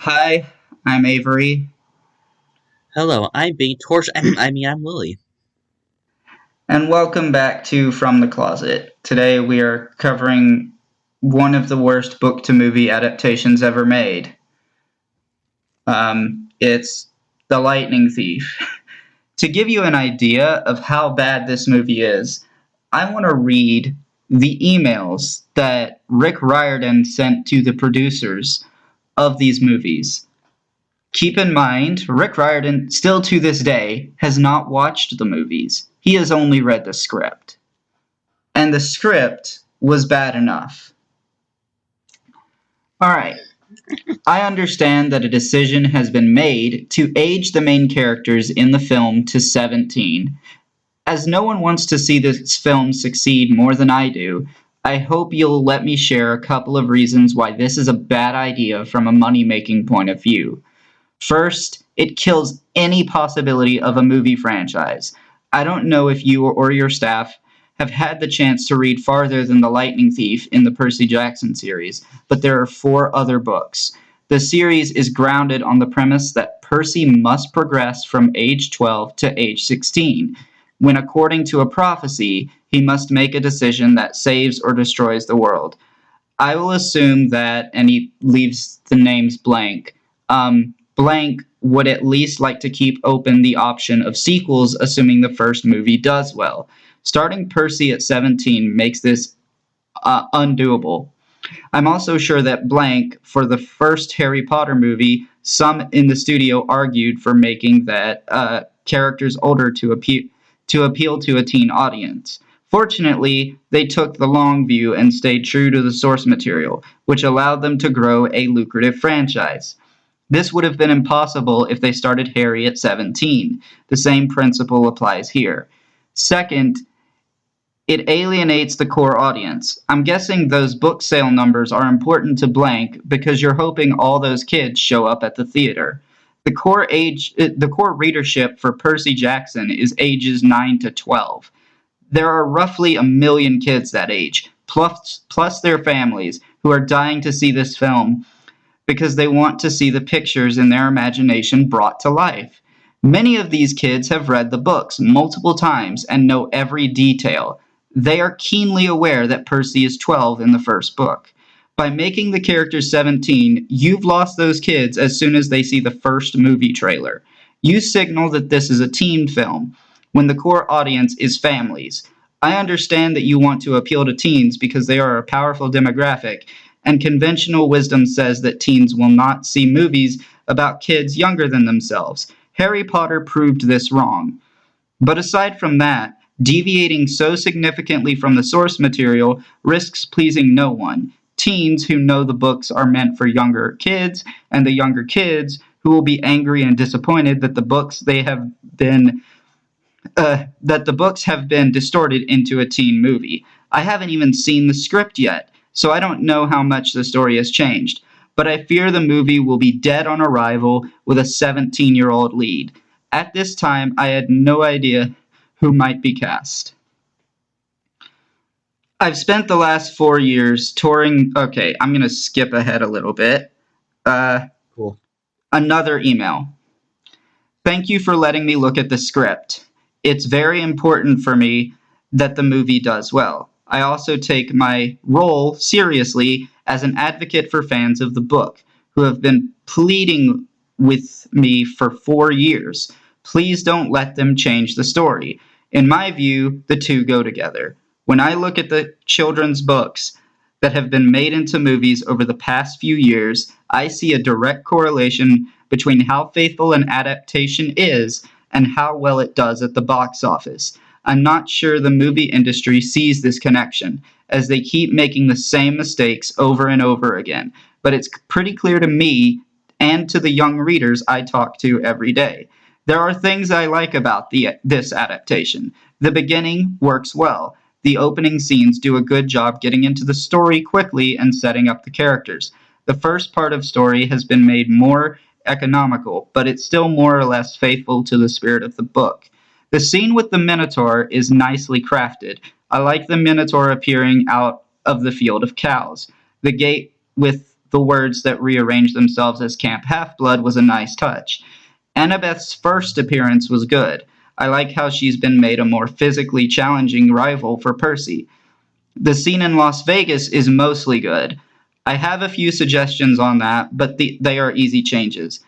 Hi, I'm Avory, Hello, I'm being tortured. I'm Lily. and welcome back to From the Closet. Today we are covering one of the worst book to movie adaptations ever made. It's The Lightning Thief. To give you an idea of how bad this movie is, I want to read the emails that Rick Riordan sent to the producers of these movies. Keep in mind, Rick Riordan, still to this day, has not watched the movies. He has only read the script. And the script was bad enough. Alright, I understand that a decision has been made to age the main characters in the film to 17. As no one wants to see this film succeed more than I do, I hope you'll let me share a couple of reasons why this is a bad idea from a money-making point of view. First, it kills any possibility of a movie franchise. I don't know if you or your staff have had the chance to read farther than The Lightning Thief in the Percy Jackson series, but there are 4 other books. The series is grounded on the premise that Percy must progress from age 12 to age 16, when, according to a prophecy, he must make a decision that saves or destroys the world. I will assume that, and he leaves the names blank, blank would at least like to keep open the option of sequels, assuming the first movie does well. Starting Percy at 17 makes this undoable. I'm also sure that blank, for the first Harry Potter movie, some in the studio argued for making that characters older to appeal to a teen audience. Fortunately, they took the long view and stayed true to the source material, which allowed them to grow a lucrative franchise. This would have been impossible if they started Harry at 17. The same principle applies here. Second, it alienates the core audience. I'm guessing those book sale numbers are important to blank because you're hoping all those kids show up at the theater. The core readership for Percy Jackson is ages 9 to 12. There are roughly a million kids that age, plus their families, who are dying to see this film because they want to see the pictures in their imagination brought to life. Many of these kids have read the books multiple times and know every detail. They are keenly aware that Percy is 12 in the first book. By making the character 17, you've lost those kids as soon as they see the first movie trailer. You signal that this is a teen film, when the core audience is families. I understand that you want to appeal to teens because they are a powerful demographic, and conventional wisdom says that teens will not see movies about kids younger than themselves. Harry Potter proved this wrong. But aside from that, deviating so significantly from the source material risks pleasing no one. Teens who know the books are meant for younger kids, and the younger kids who will be angry and disappointed that the books have been distorted into a teen movie. I haven't even seen the script yet, so I don't know how much the story has changed, but I fear the movie will be dead on arrival with a 17-year-old lead. At this time, I had no idea who might be cast. I've spent the last 4 years touring. Okay, I'm going to skip ahead a little bit. Uh, Cool. Another email. Thank you for letting me look at the script. It's very important for me that the movie does well. I also take my role seriously as an advocate for fans of the book who have been pleading with me for 4 years. Please don't let them change the story. In my view, the two go together. When I look at the children's books that have been made into movies over the past few years, I see a direct correlation between how faithful an adaptation is and how well it does at the box office. I'm not sure the movie industry sees this connection, as they keep making the same mistakes over and over again, but it's pretty clear to me and to the young readers I talk to every day. There are things I like about this adaptation. The beginning works well. The opening scenes do a good job getting into the story quickly and setting up the characters. The first part of story has been made more economical, but it's still more or less faithful to the spirit of the book. The scene with the Minotaur is nicely crafted. I like the Minotaur appearing out of the field of cows. The gate with the words that rearranged themselves as Camp Half-Blood was a nice touch. Annabeth's first appearance was good. I like how she's been made a more physically challenging rival for Percy. The scene in Las Vegas is mostly good. I have a few suggestions on that, but they are easy changes.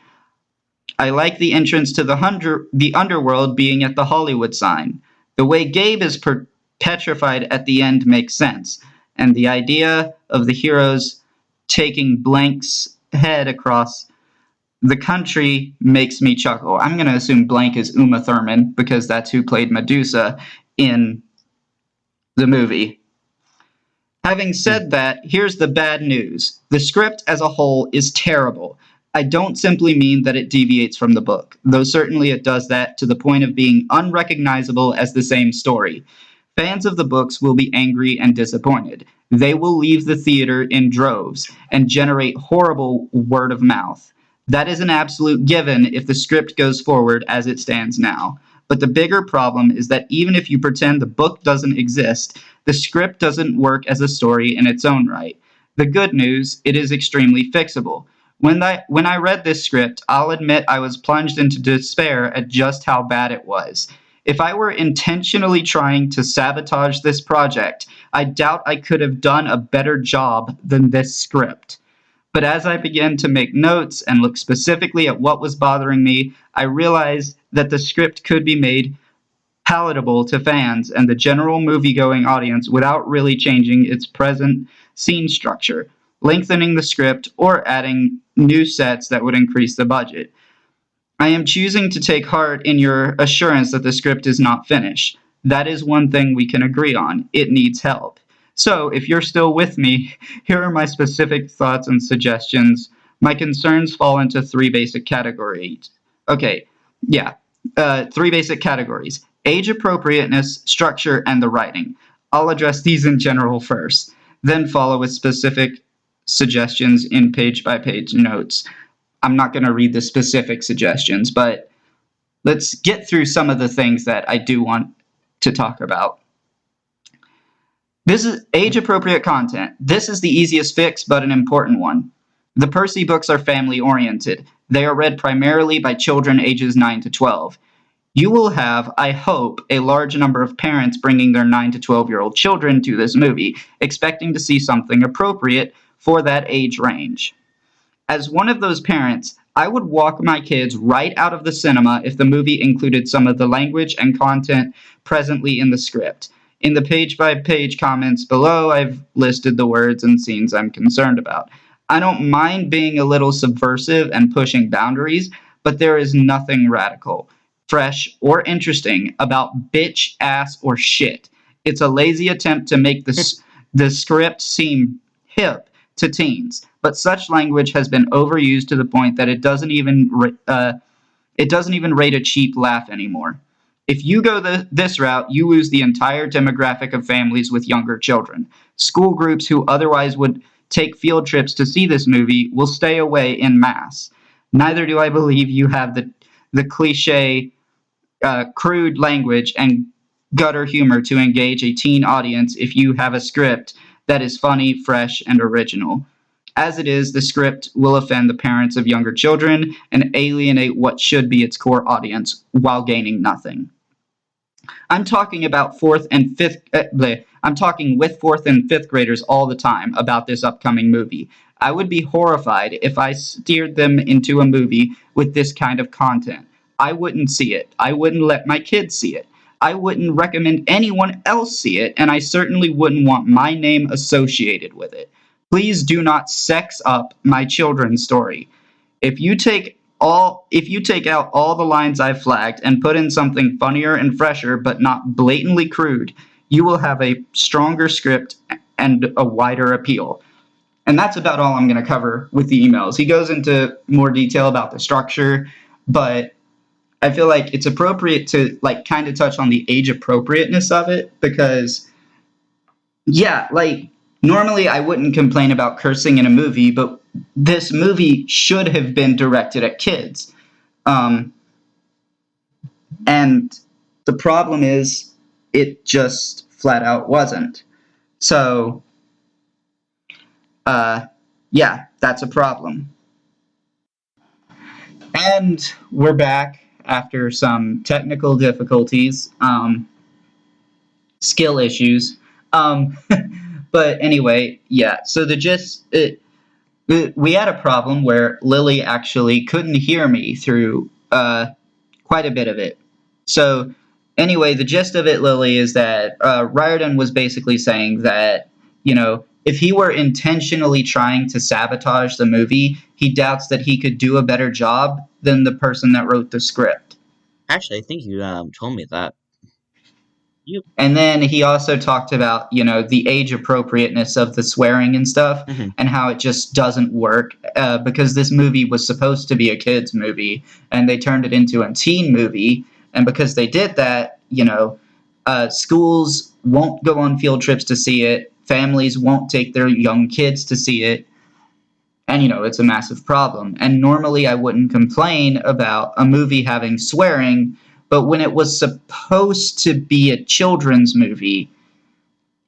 I like the entrance to the underworld being at the Hollywood sign. The way Gabe is petrified at the end makes sense, and the idea of the heroes taking Blank's head across the country makes me chuckle. I'm going to assume Blank is Uma Thurman because that's who played Medusa in the movie. Having said that, here's the bad news. The script as a whole is terrible. I don't simply mean that it deviates from the book, though certainly it does that to the point of being unrecognizable as the same story. Fans of the books will be angry and disappointed. They will leave the theater in droves and generate horrible word of mouth. That is an absolute given if the script goes forward as it stands now. But the bigger problem is that even if you pretend the book doesn't exist, the script doesn't work as a story in its own right. The good news, it is extremely fixable. When I read this script, I'll admit I was plunged into despair at just how bad it was. If I were intentionally trying to sabotage this project, I doubt I could have done a better job than this script. But as I began to make notes and look specifically at what was bothering me, I realized that the script could be made palatable to fans and the general movie-going audience without really changing its present scene structure, lengthening the script, or adding new sets that would increase the budget. I am choosing to take heart in your assurance that the script is not finished. That is one thing we can agree on. It needs help. So, if you're still with me, here are my specific thoughts and suggestions. My concerns fall into three basic categories. Okay, yeah, three basic categories: age appropriateness, structure, and the writing. I'll address these in general first, then follow with specific suggestions in page-by-page notes. I'm not going to read the specific suggestions, but let's get through some of the things that I do want to talk about. This is age-appropriate content. This is the easiest fix, but an important one. The Percy books are family-oriented. They are read primarily by children ages 9 to 12. You will have, I hope, a large number of parents bringing their 9 to 12-year-old children to this movie, expecting to see something appropriate for that age range. As one of those parents, I would walk my kids right out of the cinema if the movie included some of the language and content presently in the script. In the page-by-page comments below, I've listed the words and scenes I'm concerned about. I don't mind being a little subversive and pushing boundaries, but there is nothing radical, fresh, or interesting about bitch, ass, or shit. It's a lazy attempt to make the script seem hip to teens, but such language has been overused to the point that it doesn't even rate a cheap laugh anymore. If you go this route, you lose the entire demographic of families with younger children. School groups who otherwise would take field trips to see this movie will stay away en masse. Neither do I believe you have the cliche, crude language and gutter humor to engage a teen audience if you have a script that is funny, fresh, and original. As it is, the script will offend the parents of younger children and alienate what should be its core audience while gaining nothing. I'm talking about I'm talking with 4th and 5th graders all the time about this upcoming movie. I would be horrified if I steered them into a movie with this kind of content. I wouldn't see it. I wouldn't let my kids see it. I wouldn't recommend anyone else see it, and I certainly wouldn't want my name associated with it. Please do not sex up my children's story. If you take out all the lines I've flagged and put in something funnier and fresher but not blatantly crude, you will have a stronger script and a wider appeal. And that's about all I'm going to cover with the emails. He goes into more detail about the structure, but I feel like it's appropriate to kind of touch on the age appropriateness of it because, yeah, normally I wouldn't complain about cursing in a movie, but this movie should have been directed at kids. And the problem is it just flat out wasn't. So, Yeah, that's a problem. And we're back after some technical difficulties, skill issues. Um, but anyway, yeah. So the gist, we had a problem where Lily actually couldn't hear me through quite a bit of it. So anyway, the gist of it, Lily, is that Riordan was basically saying that, if he were intentionally trying to sabotage the movie, he doubts that he could do a better job than the person that wrote the script. Actually, I think you told me that. You. And then he also talked about, the age appropriateness of the swearing and stuff, Mhm. and how it just doesn't work because this movie was supposed to be a kids movie, and they turned it into a teen movie. And because they did that, schools won't go on field trips to see it, families won't take their young kids to see it, and it's a massive problem. And normally I wouldn't complain about a movie having swearing, but when it was supposed to be a children's movie,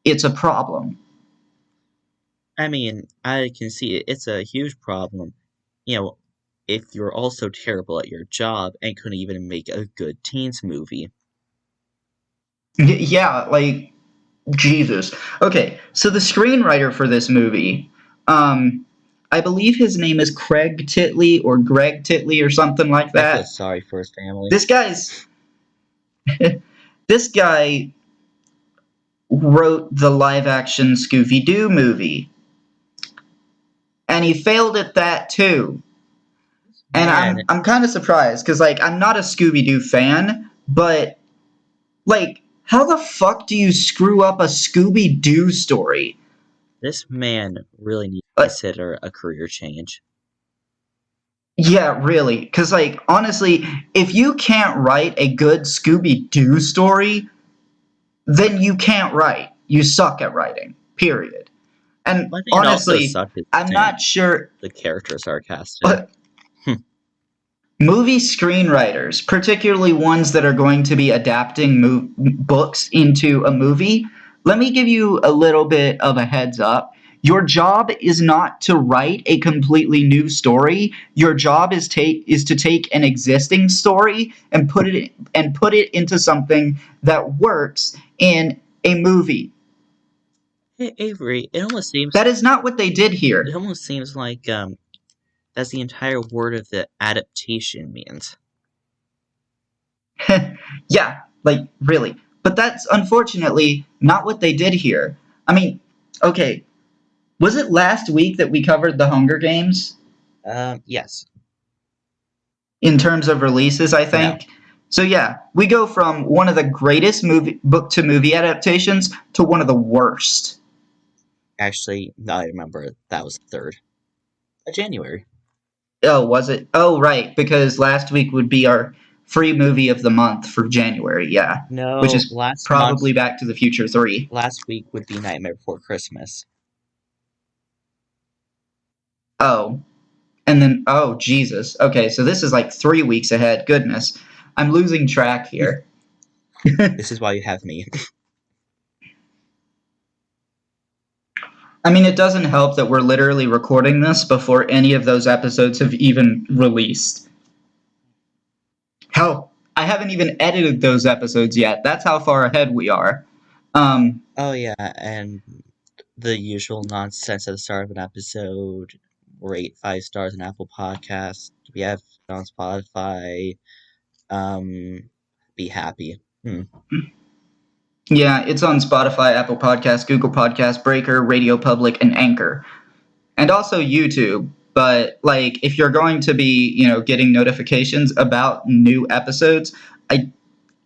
it's a problem. I mean, I can see it. It's a huge problem. You know, if you're also terrible at your job and couldn't even make a good teens movie. Yeah, like Jesus. Okay, so the screenwriter for this movie, um, I believe his name is Craig Titley or Greg Titley or something like I feel that. sorry for his family. This guy's this guy wrote the live action Scooby Doo movie, and he failed at that too. And Man, I'm kind of surprised because I'm not a Scooby Doo fan, but how the fuck do you screw up a Scooby Doo story? this man really needs to Like, consider a career change. yeah, really, because honestly, if you can't write a good Scooby Doo story, then you can't write. You suck at writing. Period. And I think it also honestly, sucked at I'm saying not sure. the character is sarcastic. Movie screenwriters, particularly ones that are going to be adapting books into a movie, let me give you a little bit of a heads up. Your job is not to write a completely new story. Your job is to take an existing story and put it into something that works in a movie. Hey, Avery, That is not what they did it here. almost seems like that's the entire word of the adaptation means. Yeah, really. But that's unfortunately not what they did here. I mean, okay, was it last week that we covered the Hunger Games Yes. in terms of releases, I No. think? So yeah, we go from one of the greatest book to movie adaptations to one of the worst. Actually, now I remember that was the 3rd of January. Oh, was it? Oh, right, because last week would be our free movie of the month for January, yeah. Which No, is probably Back to the Future 3. last week would be Nightmare Before Christmas. Oh, and then, oh, Jesus. Okay, so this is 3 weeks ahead. Goodness. I'm losing track here. This is why you have me. I mean, it doesn't help that we're literally recording this before any of those episodes have even released. Hell, I haven't even edited those episodes yet. That's how far ahead we are. Oh yeah, and the usual nonsense at the start of an episode. Rate 5 stars on Apple Podcasts. We have it on Spotify. Be happy. Yeah, it's on Spotify, Apple Podcasts, Google Podcasts, Breaker, Radio Public, and Anchor. And also YouTube. But if you're going to be, getting notifications about new episodes, I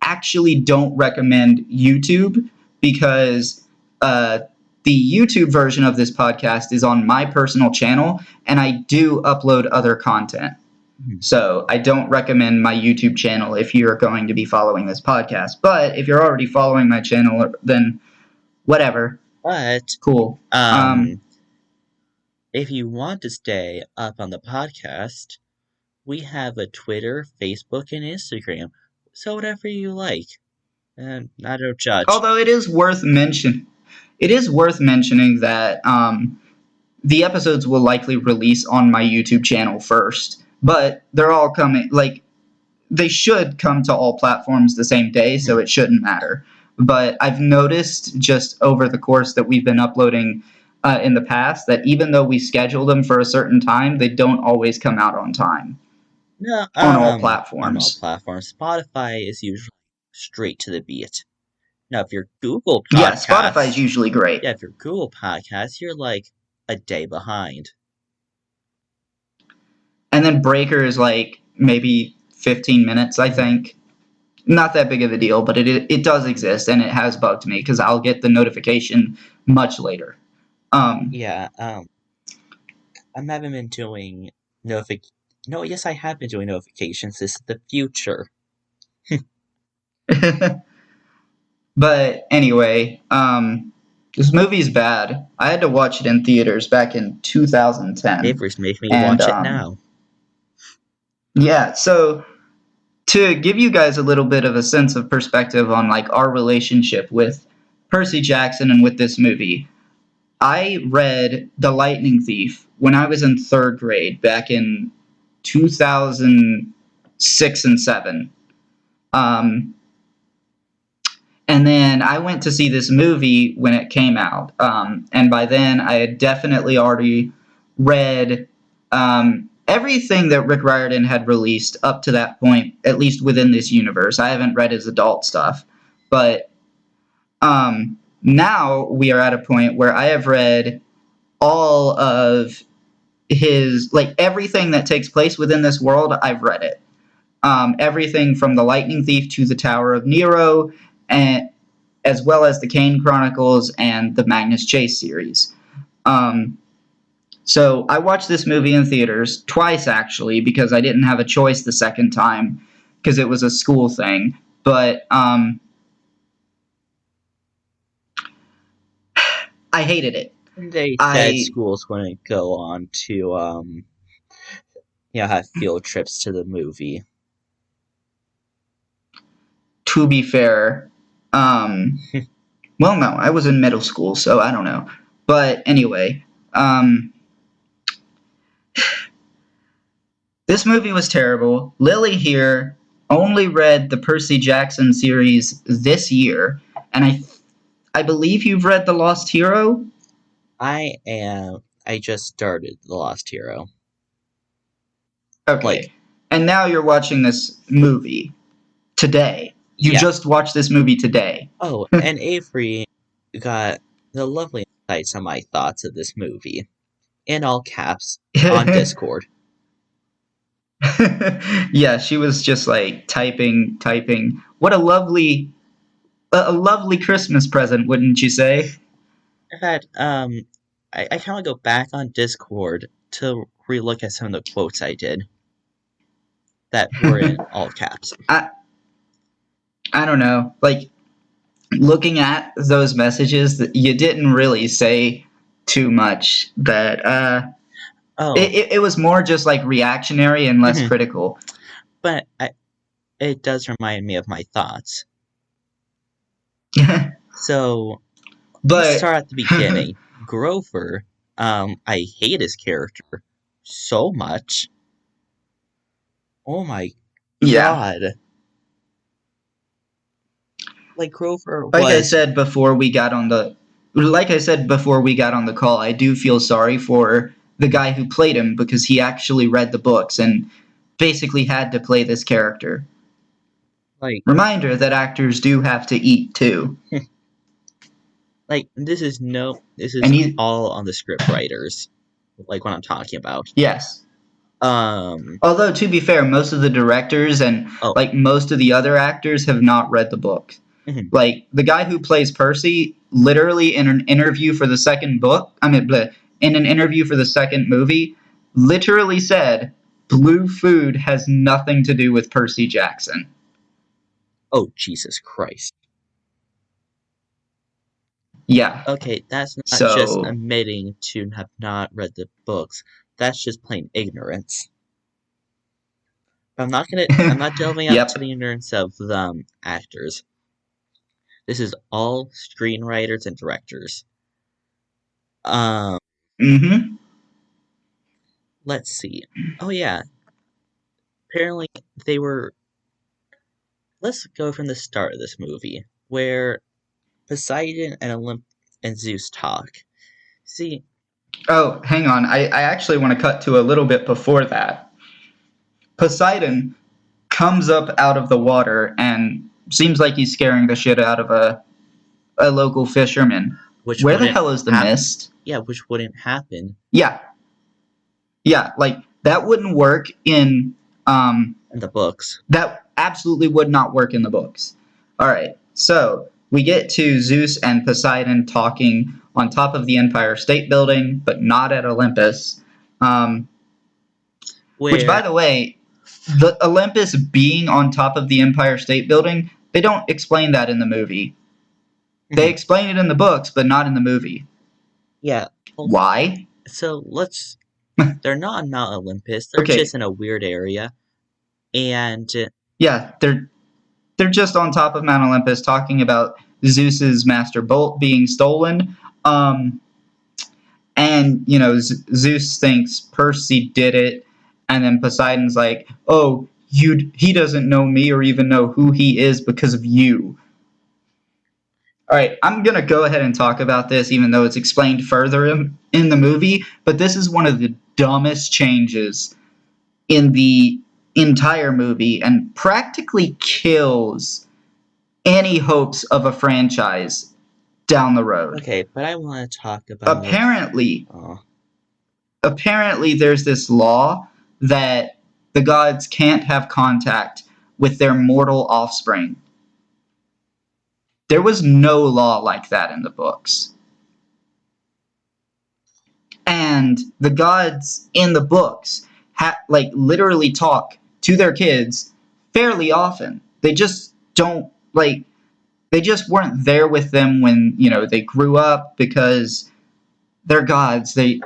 actually don't recommend YouTube because the YouTube version of this podcast is on my personal channel, and I do upload other content. So I don't recommend my YouTube channel if you're going to be following this podcast. But if you're already following my channel, then whatever. But Cool. if you want to stay up on the podcast, we have a Twitter, Facebook, and Instagram. So whatever you like. And I don't judge. Although it is worth mentioning that the episodes will likely release on my YouTube channel first, but they're all coming, like, they should come to all platforms the same day, so it shouldn't matter. But I've noticed just over the course that we've been uploading in the past that even though we schedule them for a certain time, they don't always come out on time No, on all on all platforms. platforms. Spotify is usually straight to the beat. Now, if you're Google Yeah, Spotify is Podcasts, usually great. yeah, if you're Google Podcasts, you're like a day behind. And then Breaker is like maybe 15 minutes, I think. Not that big of a deal, but it does exist, and it has bugged me because I'll get the notification much later. Yeah, I haven't been doing notific. No, yes, I have been doing notifications. This is the future. But anyway, this movie's bad. I had to watch it in theaters back in 2010. Avery's making me And watch it now. yeah, so to give you guys a little bit of a sense of perspective on like our relationship with Percy Jackson and with this movie, I read The Lightning Thief when I was in third grade back in 2006 and 7. And then I went to see this movie when it came out. And by then, I had definitely already read everything that Rick Riordan had released up to that point, at least within this universe. I haven't read his adult stuff. But now we are at a point where I have read all of his, like, everything that takes place within this world, I've read it. Everything from The Lightning Thief to The Tower of Nero, and as well as the Kane Chronicles and the Magnus Chase series. So I watched this movie in theaters twice, actually, because I didn't have a choice the second time because it was a school thing. But I hated it. They said school's going to go on to, have field trips to the movie. To be fair, well, no, I was in middle school, so I don't know. But anyway, this movie was terrible. Lily here only read the Percy Jackson series this year, and I believe you've read The Lost Hero? I just started The Lost Hero. Okay. Like, and now you're watching this movie today. You just watched this movie today. Oh, and Avery got the lovely insights on my thoughts of this movie. In all caps, on Discord. Yeah, she was just like typing. What a lovely Christmas present, wouldn't you say? In fact, I kind of go back on Discord to relook at some of the quotes I did that were in all caps. I don't know. Like, looking at those messages, you didn't really say too much. That it was more just like reactionary and less critical. But it does remind me of my thoughts. So, let's start at the beginning. Grover, I hate his character so much. Oh my god. Like Grover was... Like I said before we got on the call, I do feel sorry for the guy who played him because he actually read the books and basically had to play this character. Like, reminder that actors do have to eat too. Like, this is all on the script writers, like what I'm talking about. Yes. Although, to be fair, most of the directors and like most of the other actors have not read the book. Like, the guy who plays Percy, literally in an interview for the second movie, literally said, "Blue food has nothing to do with Percy Jackson." Oh, Jesus Christ. Yeah. Okay, that's not just admitting to have not read the books. That's just plain ignorance. I'm not delving up to the ignorance of the actors. This is all screenwriters and directors. Mm-hmm. Let's see. Oh yeah, apparently they were. Let's go from the start of this movie, where Poseidon and Zeus talk. See, Oh, hang on. I actually want to cut to a little bit before that. Poseidon comes up out of the water and seems like he's scaring the shit out of a local fisherman. which Where the wouldn't hell is the happen. mist? Yeah, which wouldn't happen Yeah. Yeah, like that wouldn't work in in the books. that absolutely would not work in the books. All right. So, we get to Zeus and Poseidon talking on top of the Empire State Building, but not at Olympus. Which, by Where the way, the Olympus being on top of the Empire State Building, they don't explain that in the movie. They explain it in the books, but not in the movie. yeah. Well, Why? so they're not on Mount Olympus. They're Okay. just in a weird area, and Yeah, they're just on top of Mount Olympus talking about Zeus's master bolt being stolen. And you know, Zeus thinks Percy did it, and then Poseidon's like, "Oh, he doesn't know me or even know who he is because of you." All right, I'm gonna go ahead and talk about this, even though it's explained further in the movie. But this is one of the dumbest changes in the entire movie, and practically kills any hopes of a franchise down the road. okay, but I want to talk about apparently there's this law that the gods can't have contact with their mortal offspring. There was no law like that in the books. And the gods in the books literally talk to their kids fairly often. They just don't they just weren't there with them when, you know, they grew up because they're gods. They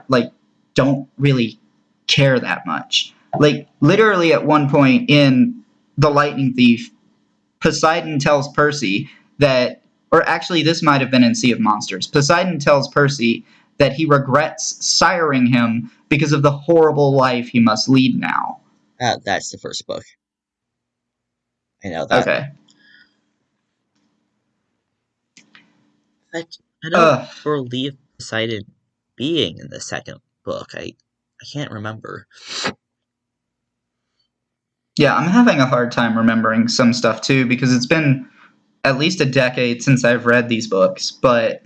don't really care that much. Like literally at one point in The Lightning Thief, Poseidon tells Percy that, or actually this might have been in Sea of Monsters. Poseidon tells Percy that he regrets siring him because of the horrible life he must lead now. That's the first book. I know that. Okay. I don't believe Poseidon being in the second book. I can't remember. Yeah, I'm having a hard time remembering some stuff too because it's been at least a decade since I've read these books, but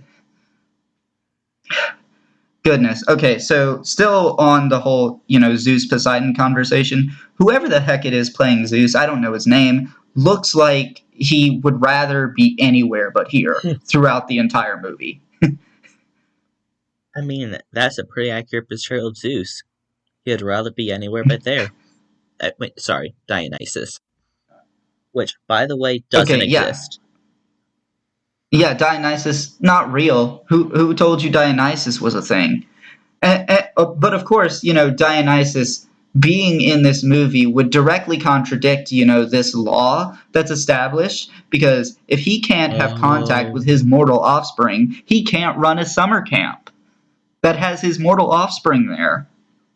goodness. Okay, so still on the whole, you know, Zeus Poseidon conversation, whoever the heck it is playing Zeus, I don't know his name, looks like he would rather be anywhere but here throughout the entire movie. I mean, that's a pretty accurate portrayal of Zeus. He'd rather be anywhere but there. Wait, sorry, Dionysus. Which, by the way, doesn't exist. Yeah, Dionysus, not real. Who told you Dionysus was a thing? But of course, you know, Dionysus being in this movie would directly contradict, you know, this law that's established, because if he can't have contact with his mortal offspring, he can't run a summer camp that has his mortal offspring there,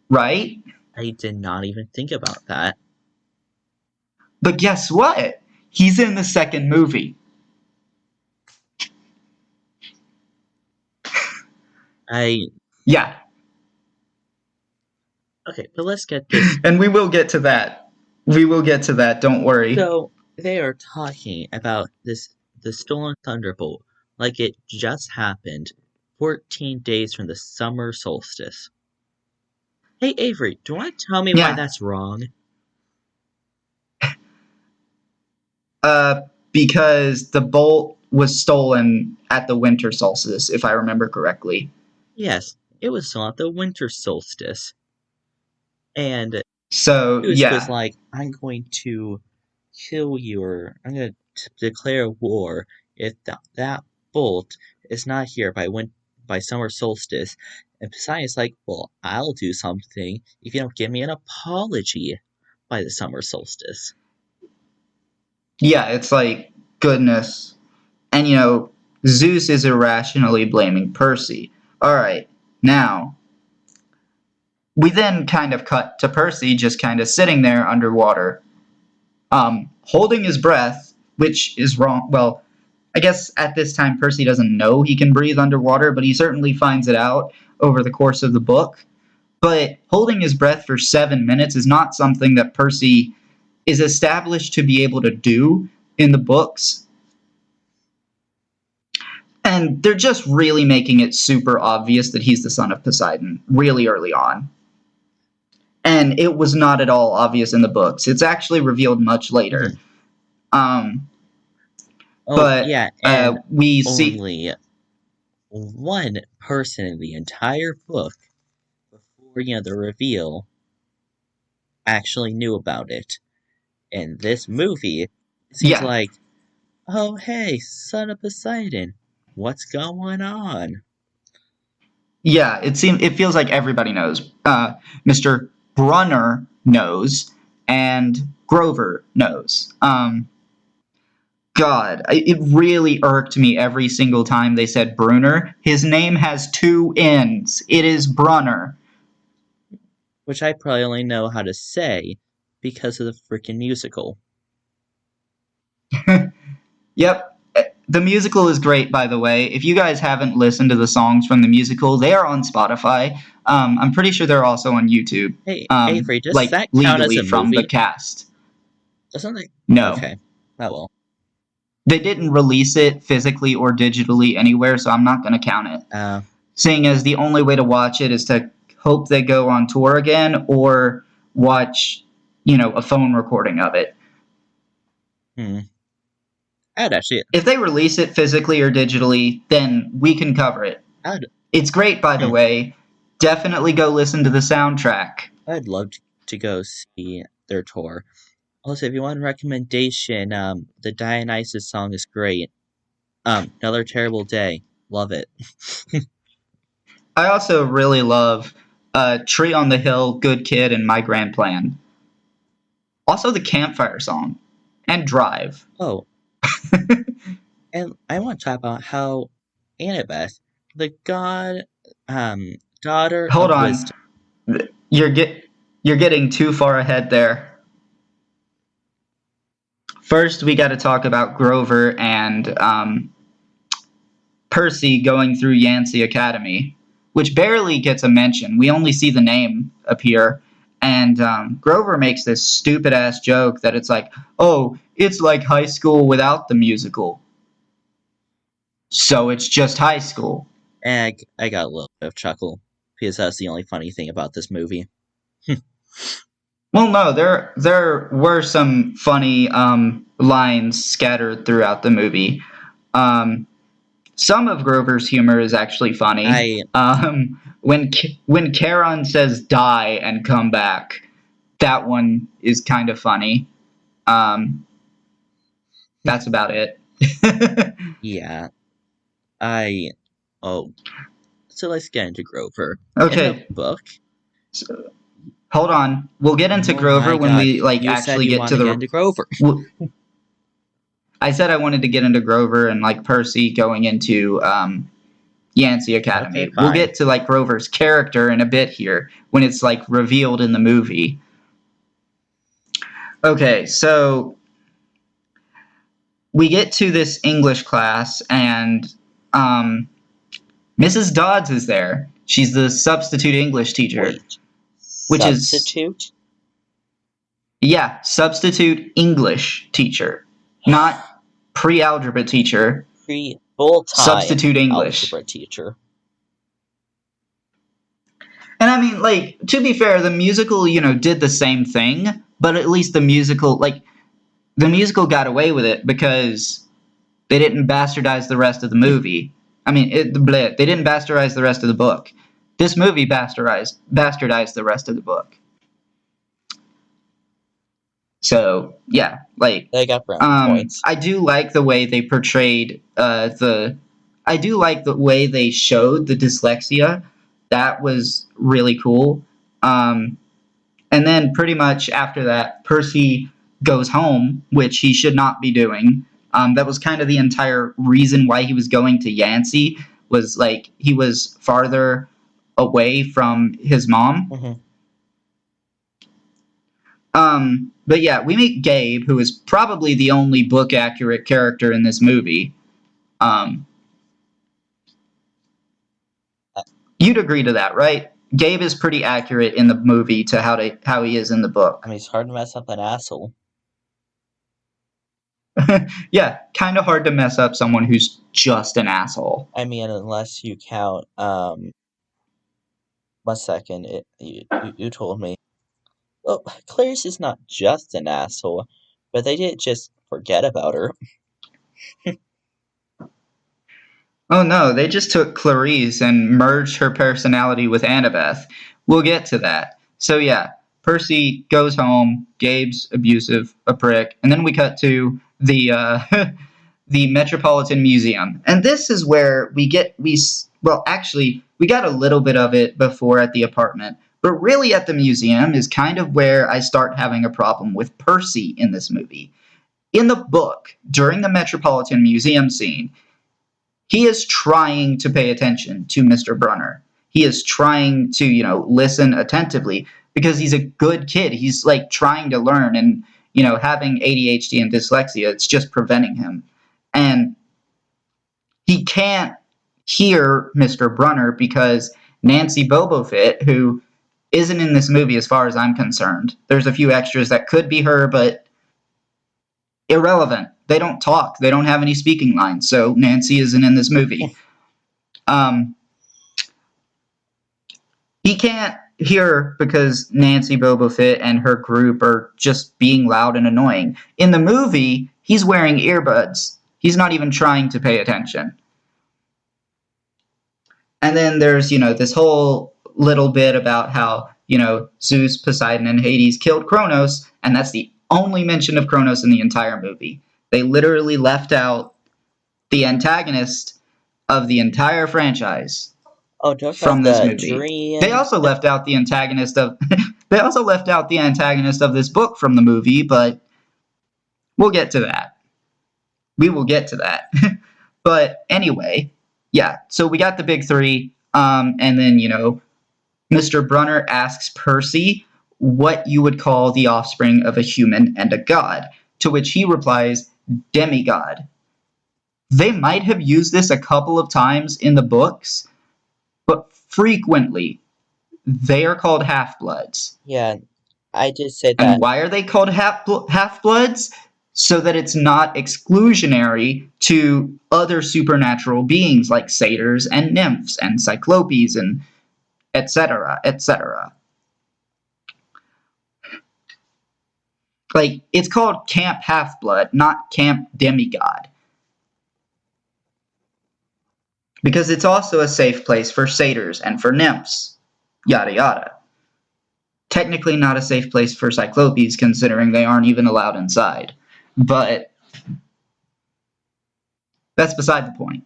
right? I did not even think about that. But guess what? He's in the second movie. Yeah. Okay, but let's get this. And we will get to that. We will get to that, don't worry. So, they are talking about the Stolen Thunderbolt like it just happened 14 days from the summer solstice. Hey, Avery, do you want to tell me why that's wrong? Because the bolt was stolen at the winter solstice, if I remember correctly. Yes, it was still at the winter solstice. And so, Zeus was like, I'm going to kill you, or I'm going to declare war if that bolt is not here by summer solstice. And Poseidon's like, well, I'll do something if you don't give me an apology by the summer solstice. Yeah, it's like, goodness. And, you know, Zeus is irrationally blaming Percy. All right, now, we then kind of cut to Percy just kind of sitting there underwater, holding his breath, which is wrong. Well, I guess at this time Percy doesn't know he can breathe underwater, but he certainly finds it out over the course of the book. But holding his breath for 7 minutes is not something that Percy is established to be able to do in the books. And they're just really making it super obvious that he's the son of Poseidon really early on. And it was not at all obvious in the books. It's actually revealed much later. We see only one person in the entire book before the reveal actually knew about it. In this movie, it seems like, oh hey, son of Poseidon, what's going on? Yeah, it feels like everybody knows. Mr. Brunner knows, and Grover knows. God, it really irked me every single time they said Brunner. His name has 2 N's. It is Brunner. Which I probably only know how to say because of the freaking musical. Yep. The musical is great, by the way. If you guys haven't listened to the songs from the musical, they are on Spotify. I'm pretty sure they're also on YouTube. Hey, Avery, does that count as a from movie? The cast. Doesn't it? No. Okay. Oh well. They didn't release it physically or digitally anywhere, so I'm not going to count it. Seeing as the only way to watch it is to hope they go on tour again or watch, a phone recording of it. I'd actually... If they release it physically or digitally, then we can cover it. It's great, by the way. Definitely go listen to the soundtrack. I'd love to go see their tour. Also, if you want a recommendation, the Dionysus Song is great. Another Terrible Day. Love it. I also really love Tree on the Hill, Good Kid, and My Grand Plan. Also the Campfire Song. And Drive. Oh. And I want to talk about how Annabeth, the daughter Hold of on. wisdom... You're getting too far ahead there. First, we got to talk about Grover and Percy going through Yancey Academy, which barely gets a mention. We only see the name appear. And Grover makes this stupid-ass joke that it's like, oh, it's like high school without the musical. So it's just high school. And I got a little bit of chuckle, because that's the only funny thing about this movie. Well, no, there were some funny lines scattered throughout the movie. Some of Grover's humor is actually funny. When Charon says die and come back, that one is kind of funny. That's about it. Yeah. So let's get into Grover. Okay. In the book. So, hold on. We'll get into Grover when we actually get to the... Get into Grover. I said I wanted to get into Grover and Percy going into Yancey Academy. Okay, we'll get to Grover's character in a bit here when it's revealed in the movie. Okay, so we get to this English class and Mrs. Dodds is there. She's the substitute English teacher. Wait. Substitute? Yeah, substitute English teacher. Not pre-algebra teacher. Full-time substitute English. Algebra teacher. And I mean, to be fair, the musical, did the same thing, but at least the musical got away with it because they didn't bastardize the rest of the movie. I mean, they didn't bastardize the rest of the book. This movie bastardized the rest of the book. So, yeah, they got points. I do like the way they portrayed I do like the way they showed the dyslexia. That was really cool. And then pretty much after that, Percy goes home, which he should not be doing. That was kind of the entire reason why he was going to Yancey, was he was farther away from his mom. Mm-hmm. But yeah, we meet Gabe, who is probably the only book-accurate character in this movie. You'd agree to that, right? Gabe is pretty accurate in the movie to how he is in the book. I mean, it's hard to mess up an asshole. Yeah, kind of hard to mess up someone who's just an asshole. I mean, unless you count, 1 second, you told me. Well, Clarice is not just an asshole, but they didn't just forget about her. Oh no, they just took Clarice and merged her personality with Annabeth. We'll get to that. So yeah, Percy goes home, Gabe's abusive, a prick, and then we cut to the the Metropolitan Museum. And this is where we got a little bit of it before at the apartment, but really at the museum is kind of where I start having a problem with Percy in this movie. In the book, during the Metropolitan Museum scene, he is trying to pay attention to Mr. Brunner. He is trying to, listen attentively because he's a good kid. He's like trying to learn, and, having ADHD and dyslexia, it's just preventing him. And he can't hear Mr. Brunner because Nancy Bobofit, who isn't in this movie as far as I'm concerned. There's a few extras that could be her, but irrelevant. They don't talk. They don't have any speaking lines, so Nancy isn't in this movie. He can't hear because Nancy Bobofit and her group are just being loud and annoying. In the movie, he's wearing earbuds. He's not even trying to pay attention. And then there's, this whole little bit about how, Zeus, Poseidon, and Hades killed Kronos, and that's the only mention of Kronos in the entire movie. They literally left out the antagonist of the entire franchise from this movie. They also left out the antagonist of this book from the movie, but we'll get to that. We will get to that. But anyway, yeah, so we got the big three, and then, Mr. Brunner asks Percy what you would call the offspring of a human and a god, to which he replies, demigod. They might have used this a couple of times in the books, but frequently they are called half-bloods. Yeah, I did say that. And why are they called half-bloods? So that it's not exclusionary to other supernatural beings like satyrs and nymphs and cyclopes and etc., etc. Like, it's called Camp Half-Blood, not Camp Demigod. Because it's also a safe place for satyrs and for nymphs. Yada yada. Technically not a safe place for cyclopes, considering they aren't even allowed inside. But that's beside the point.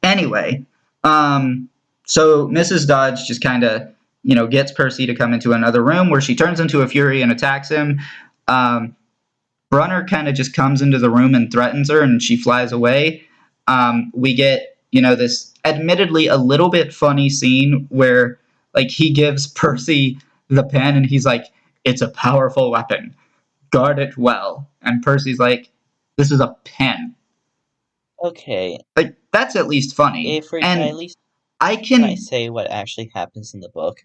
Anyway, so Mrs. Dodge just kind of, gets Percy to come into another room where she turns into a fury and attacks him. Brunner kind of just comes into the room and threatens her, and she flies away. We get, this admittedly a little bit funny scene where, like, he gives Percy the pen, and he's like, it's a powerful weapon. Guard it well. And Percy's like, this is a pen. Okay. Like, that's at least funny. Avery, and at least can I say what actually happens in the book?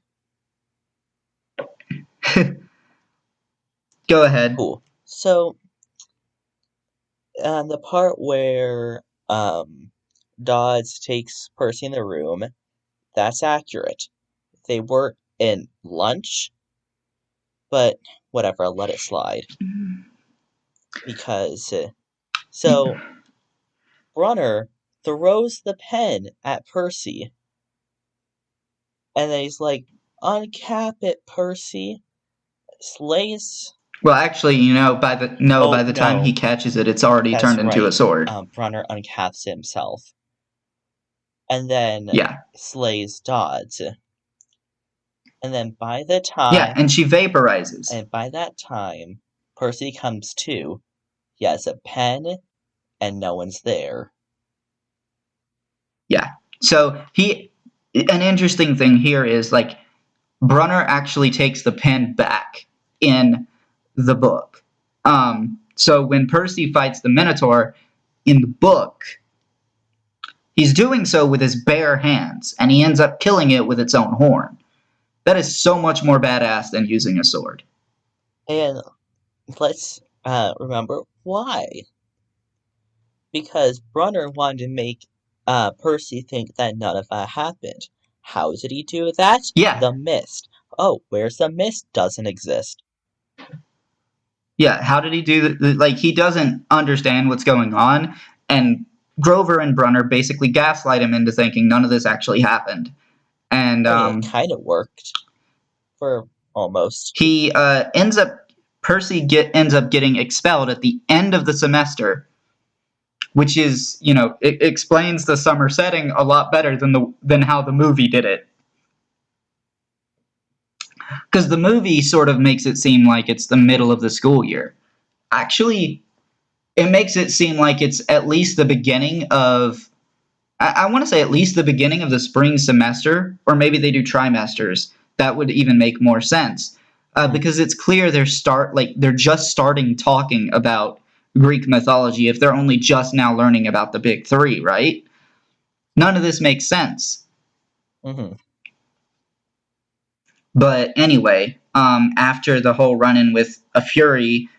Go ahead. Cool. So, the part where Dodds takes Percy in the room, that's accurate. They were in lunch, but whatever, I'll let it slide. Because, so, Brunner throws the pen at Percy, and then he's like, uncap it, Percy. Slays. Well, actually, by the time he catches it, it's already turned into a sword. Brunner uncaps it himself. And then slays Dodds. And then by the time... Yeah, and she vaporizes. And by that time, Percy comes to. He has a pen, and no one's there. Yeah. So an interesting thing here is, like, Brunner actually takes the pen back in the book. So when Percy fights the Minotaur in the book, he's doing so with his bare hands, and he ends up killing it with its own horn. That is so much more badass than using a sword. And let's remember why. Because Brunner wanted to make Percy think that none of that happened. How did he do that? Yeah. The mist. Oh, where's the mist? Doesn't exist. Yeah, how did he do that? Like, he doesn't understand what's going on, and Grover and Brunner basically gaslight him into thinking none of this actually happened. And it kind of worked. For almost. He Percy ends up getting expelled at the end of the semester, which is, it explains the summer setting a lot better than how the movie did it. Because the movie sort of makes it seem like it's the middle of the school year. Actually, it makes it seem like it's at least the beginning of, I want to say at least the beginning of the spring semester, or maybe they do trimesters. That would even make more sense. Because it's clear they're just starting talking about Greek mythology if they're only just now learning about the big three, right? None of this makes sense. Mm-hmm. But anyway, after the whole run-in with Avory,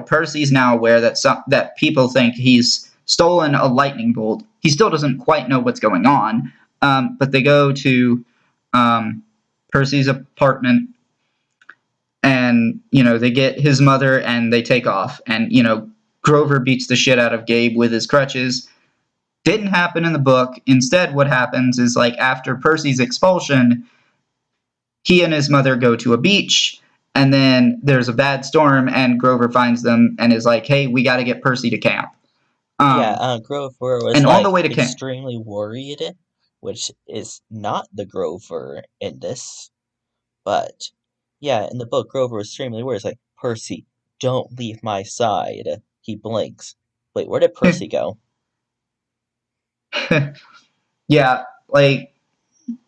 Percy's now aware that people think he's stolen a lightning bolt. He still doesn't quite know what's going on, but they go to Percy's apartment, and they get his mother and they take off. And Grover beats the shit out of Gabe with his crutches. Didn't happen in the book. Instead, what happens is, like, after Percy's expulsion, he and his mother go to a beach, and then there's a bad storm, and Grover finds them and is like, "Hey, we got to get Percy to camp." Grover was and on the way to camp, extremely worried, which is not the Grover in this, but yeah, in the book, Grover was extremely worried. It's like, Percy, don't leave my side. He blinks. Wait, where did Percy go? Yeah, like,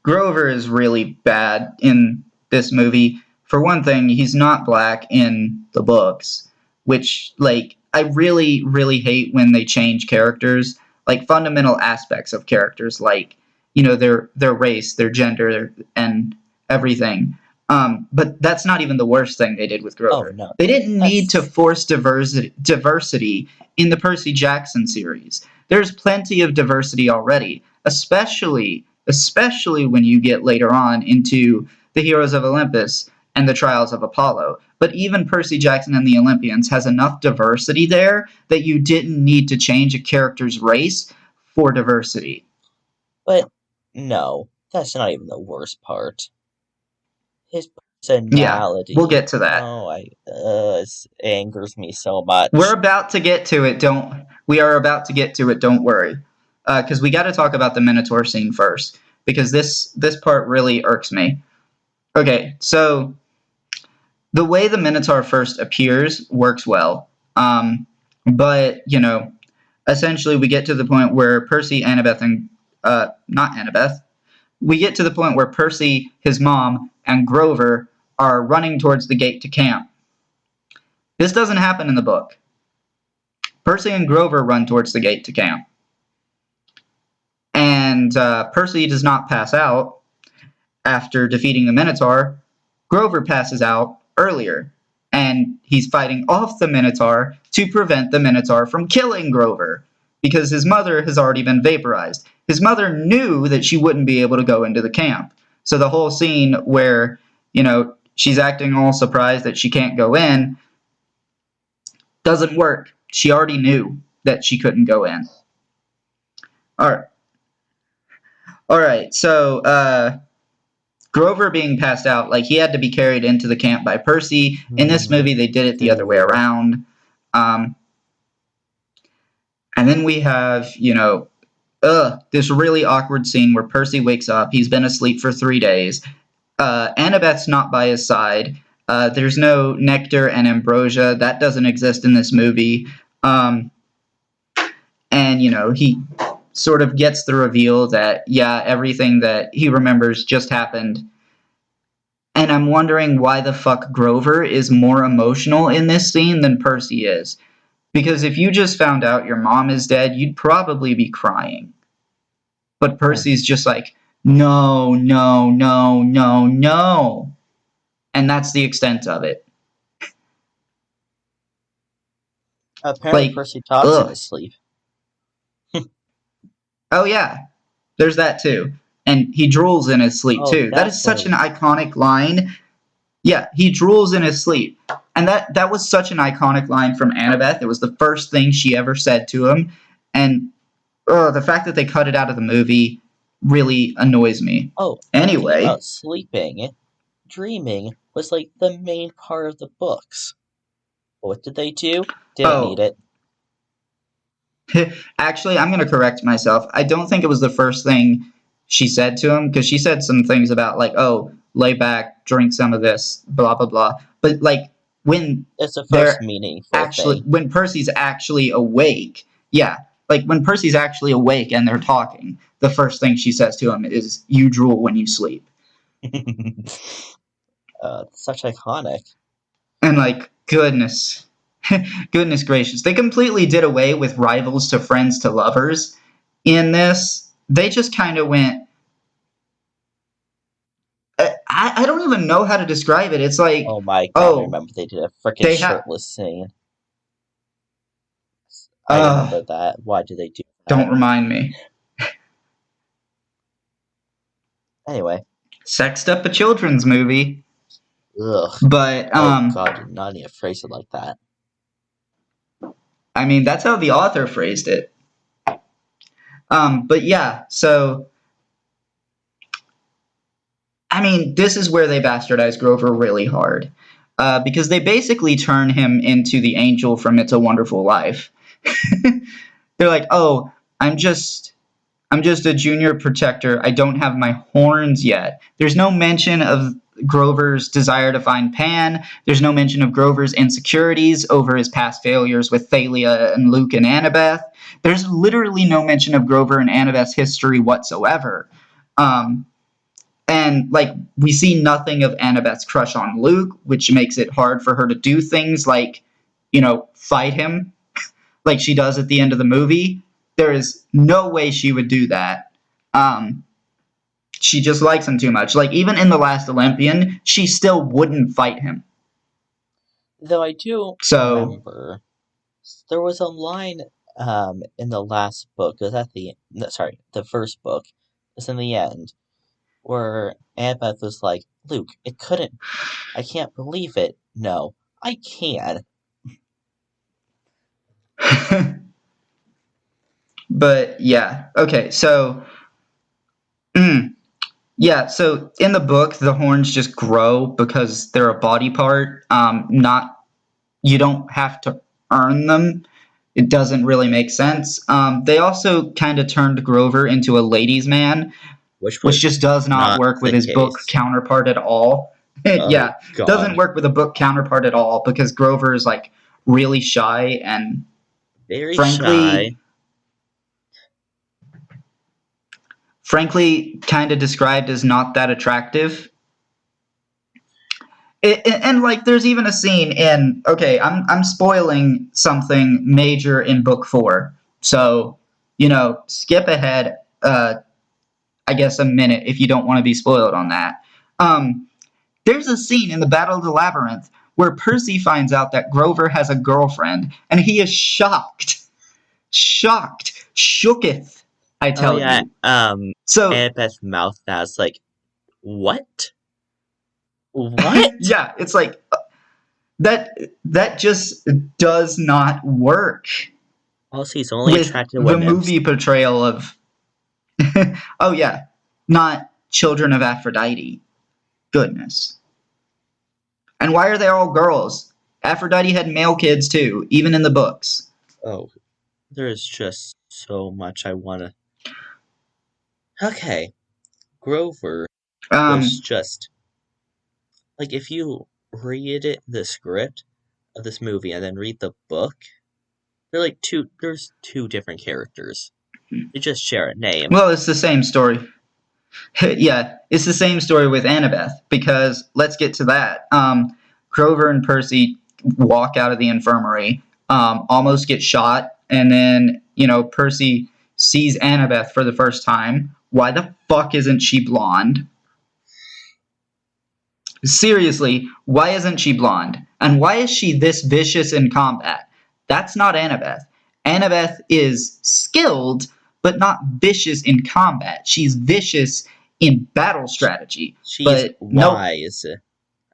Grover is really bad in this movie. For one thing, he's not black in the books, which, like, I really, really hate when they change characters, like fundamental aspects of characters, like, their race, their gender, and everything. But that's not even the worst thing they did with Grover. Oh, no. They didn't need to force diversity in the Percy Jackson series. There's plenty of diversity already, especially when you get later on into the Heroes of Olympus and the Trials of Apollo. But even Percy Jackson and the Olympians has enough diversity there that you didn't need to change a character's race for diversity. But no, that's not even the worst part. His personality. Yeah, we'll get to that. Oh, it angers me so much. We're about to get to it. We are about to get to it. Don't worry, because we got to talk about the Minotaur scene first, because this part really irks me. Okay, so the way the Minotaur first appears works well, but essentially we get to the point where Percy, Annabeth, and not Annabeth. We get to the point where Percy, his mom, and Grover are running towards the gate to camp. This doesn't happen in the book. Percy and Grover run towards the gate to camp. And Percy does not pass out after defeating the Minotaur. Grover passes out earlier, and he's fighting off the Minotaur to prevent the Minotaur from killing Grover, because his mother has already been vaporized. His mother knew that she wouldn't be able to go into the camp. So the whole scene where, she's acting all surprised that she can't go in doesn't work. She already knew that she couldn't go in. All right. So Grover being passed out, like, he had to be carried into the camp by Percy. In this movie, they did it the other way around. And then we have, this really awkward scene where Percy wakes up. He's been asleep for 3 days. Annabeth's not by his side. There's no nectar and ambrosia. That doesn't exist in this movie. And, sort of gets the reveal that, yeah, everything that he remembers just happened. And I'm wondering why the fuck Grover is more emotional in this scene than Percy is. Because if you just found out your mom is dead, you'd probably be crying. But Percy's just like, no, no, no, no, no. And that's the extent of it. Apparently Like, Percy talks in his sleep. Oh, yeah. There's that, too. And he drools in his sleep, too. That is such an iconic line. Yeah, he drools in his sleep. And that was such an iconic line from Annabeth. It was the first thing she ever said to him. And the fact that they cut it out of the movie really annoys me. Oh, anyway. About sleeping, dreaming was like the main part of the books. What did they do? Didn't need it. Actually, I'm going to correct myself. I don't think it was the first thing she said to him, because she said some things about, like, oh, lay back, drink some of this, blah, blah, blah. But, like, when it's the first meaningful thing. When Percy's actually awake, yeah, like, when Percy's actually awake and they're talking, the first thing she says to him is, you drool when you sleep. Such iconic. And, like, goodness gracious. They completely did away with rivals to friends to lovers in this. They just kind of went... I don't even know how to describe it. It's like... Oh my god, I remember they did a freaking shirtless scene. I remember that. Why did they do that? Don't remind me. Anyway. Sexed up a children's movie. Ugh. But, oh god, did not even phrase it like that. I mean, that's how the author phrased it. But yeah, so... I mean, this is where they bastardize Grover really hard. Because they basically turn him into the angel from It's a Wonderful Life. They're like, oh, I'm just a junior protector. I don't have my horns yet. There's no mention of Grover's desire to find Pan. There's no mention of Grover's insecurities over his past failures with Thalia and Luke and Annabeth. There's literally no mention of Grover and Annabeth's history whatsoever. And, like, we see nothing of Annabeth's crush on Luke, which makes it hard for her to do things like, fight him, like she does at the end of the movie. There is no way she would do that. She just likes him too much. Like, even in The Last Olympian, she still wouldn't fight him. Though I do remember, there was a line in the last book, it was the first book, it's in the end, where Annabeth was like, Luke, I can't believe it. No, I can. But, yeah. Okay, so... yeah, so in the book, the horns just grow because they're a body part. You don't have to earn them. It doesn't really make sense. They also kind of turned Grover into a ladies' man, which just does not work with his book counterpart at all. Yeah, God. Doesn't work with a book counterpart at all, because Grover is, like, really shy and very shy. Frankly, kind of described as not that attractive. And like, there's even a scene in... Okay, I'm spoiling something major in book 4. So, skip ahead, I guess, a minute if you don't want to be spoiled on that. There's a scene in the Battle of the Labyrinth where Percy finds out that Grover has a girlfriend, and he is shocked. Shooketh, I tell you. So Annabeth's mouth that's like, what? What? Yeah, it's like, that just does not work. Also, he's only attracted to women. The movie portrayal of... oh, yeah. Not Children of Aphrodite. Goodness. And why are they all girls? Aphrodite had male kids, too, even in the books. Oh, there is just so much I want to... Okay. Grover was just... Like, if you read the script of this movie and then read the book, there's two different characters. They just share a name. Well, it's the same story. Yeah, it's the same story with Annabeth, because let's get to that. Grover and Percy walk out of the infirmary, almost get shot, and then, Percy sees Annabeth for the first time. Why the fuck isn't she blonde? Seriously, why isn't she blonde? And why is she this vicious in combat? That's not Annabeth. Annabeth is skilled, but not vicious in combat. She's vicious in battle strategy. She's wise. Nope.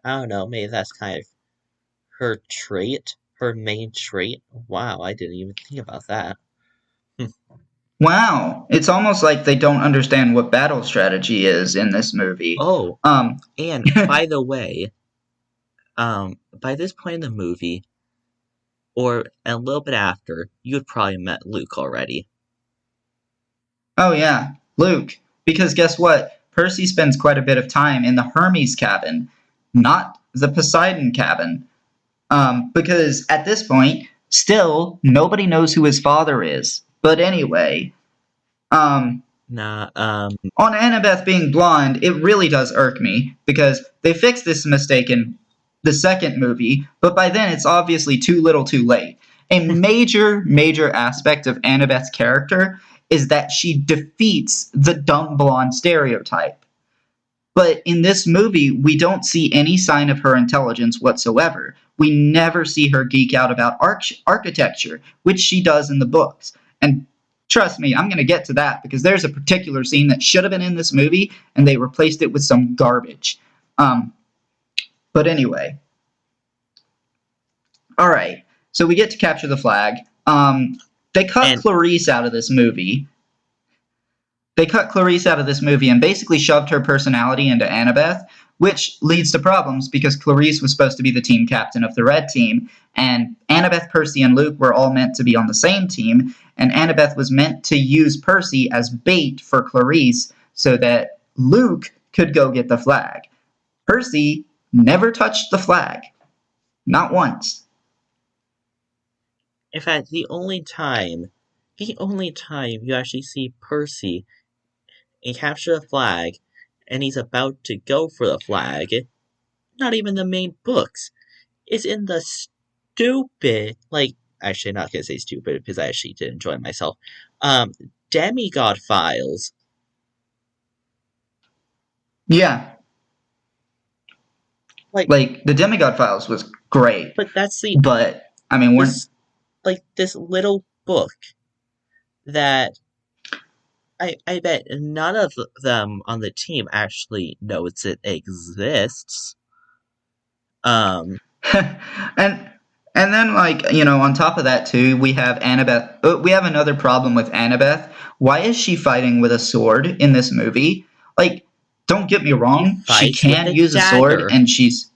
I don't know, maybe that's kind of her trait, her main trait. Wow, I didn't even think about that. Wow, it's almost like they don't understand what battle strategy is in this movie. Oh, and by the way, by this point in the movie, or a little bit after, you had probably met Luke already. Oh yeah, Luke. Because guess what? Percy spends quite a bit of time in the Hermes cabin, not the Poseidon cabin. Because at this point, still, nobody knows who his father is. But anyway, on Annabeth being blonde, it really does irk me, because they fixed this mistake in the second movie, but by then it's obviously too little too late. A major aspect of Annabeth's character is that she defeats the dumb blonde stereotype. But in this movie, we don't see any sign of her intelligence whatsoever. We never see her geek out about architecture, which she does in the books. And trust me, I'm going to get to that, because there's a particular scene that should have been in this movie, and they replaced it with some garbage. But anyway. All right. So we get to capture the flag. They cut Clarice out of this movie. And basically shoved her personality into Annabeth, which leads to problems, because Clarice was supposed to be the team captain of the red team, and Annabeth, Percy, and Luke were all meant to be on the same team, and Annabeth was meant to use Percy as bait for Clarice so that Luke could go get the flag. Percy never touched the flag. Not once. In fact, the only time you actually see Percy and capture the flag, and he's about to go for the flag, not even the main books, is in the stupid, actually not gonna say stupid, because I actually did enjoy myself, Demigod Files. Yeah. Like the Demigod Files was great. But that's this little book that I bet none of them on the team actually knows it exists. And then, on top of that too, we have Annabeth. We have another problem with Annabeth. Why is she fighting with a sword in this movie? Don't get me wrong, she can use a sword, and she's...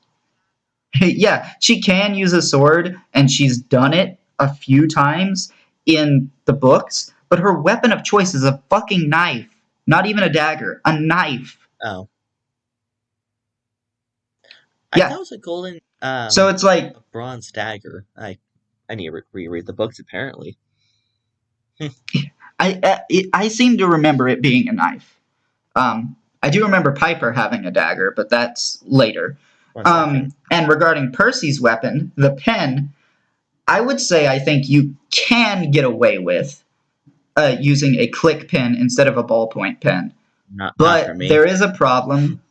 Yeah, she can use a sword, and she's done it a few times in the books, but her weapon of choice is a fucking knife. Not even a dagger, a knife. Oh. Yeah. I thought it was a golden... so it's like... a bronze dagger. I need to reread the books, apparently. I seem to remember it being a knife. I do remember Piper having a dagger, but that's later. And regarding Percy's weapon, the pen, I would say I think you can get away with using a click pen instead of a ballpoint pen. Not for me. There is a problem.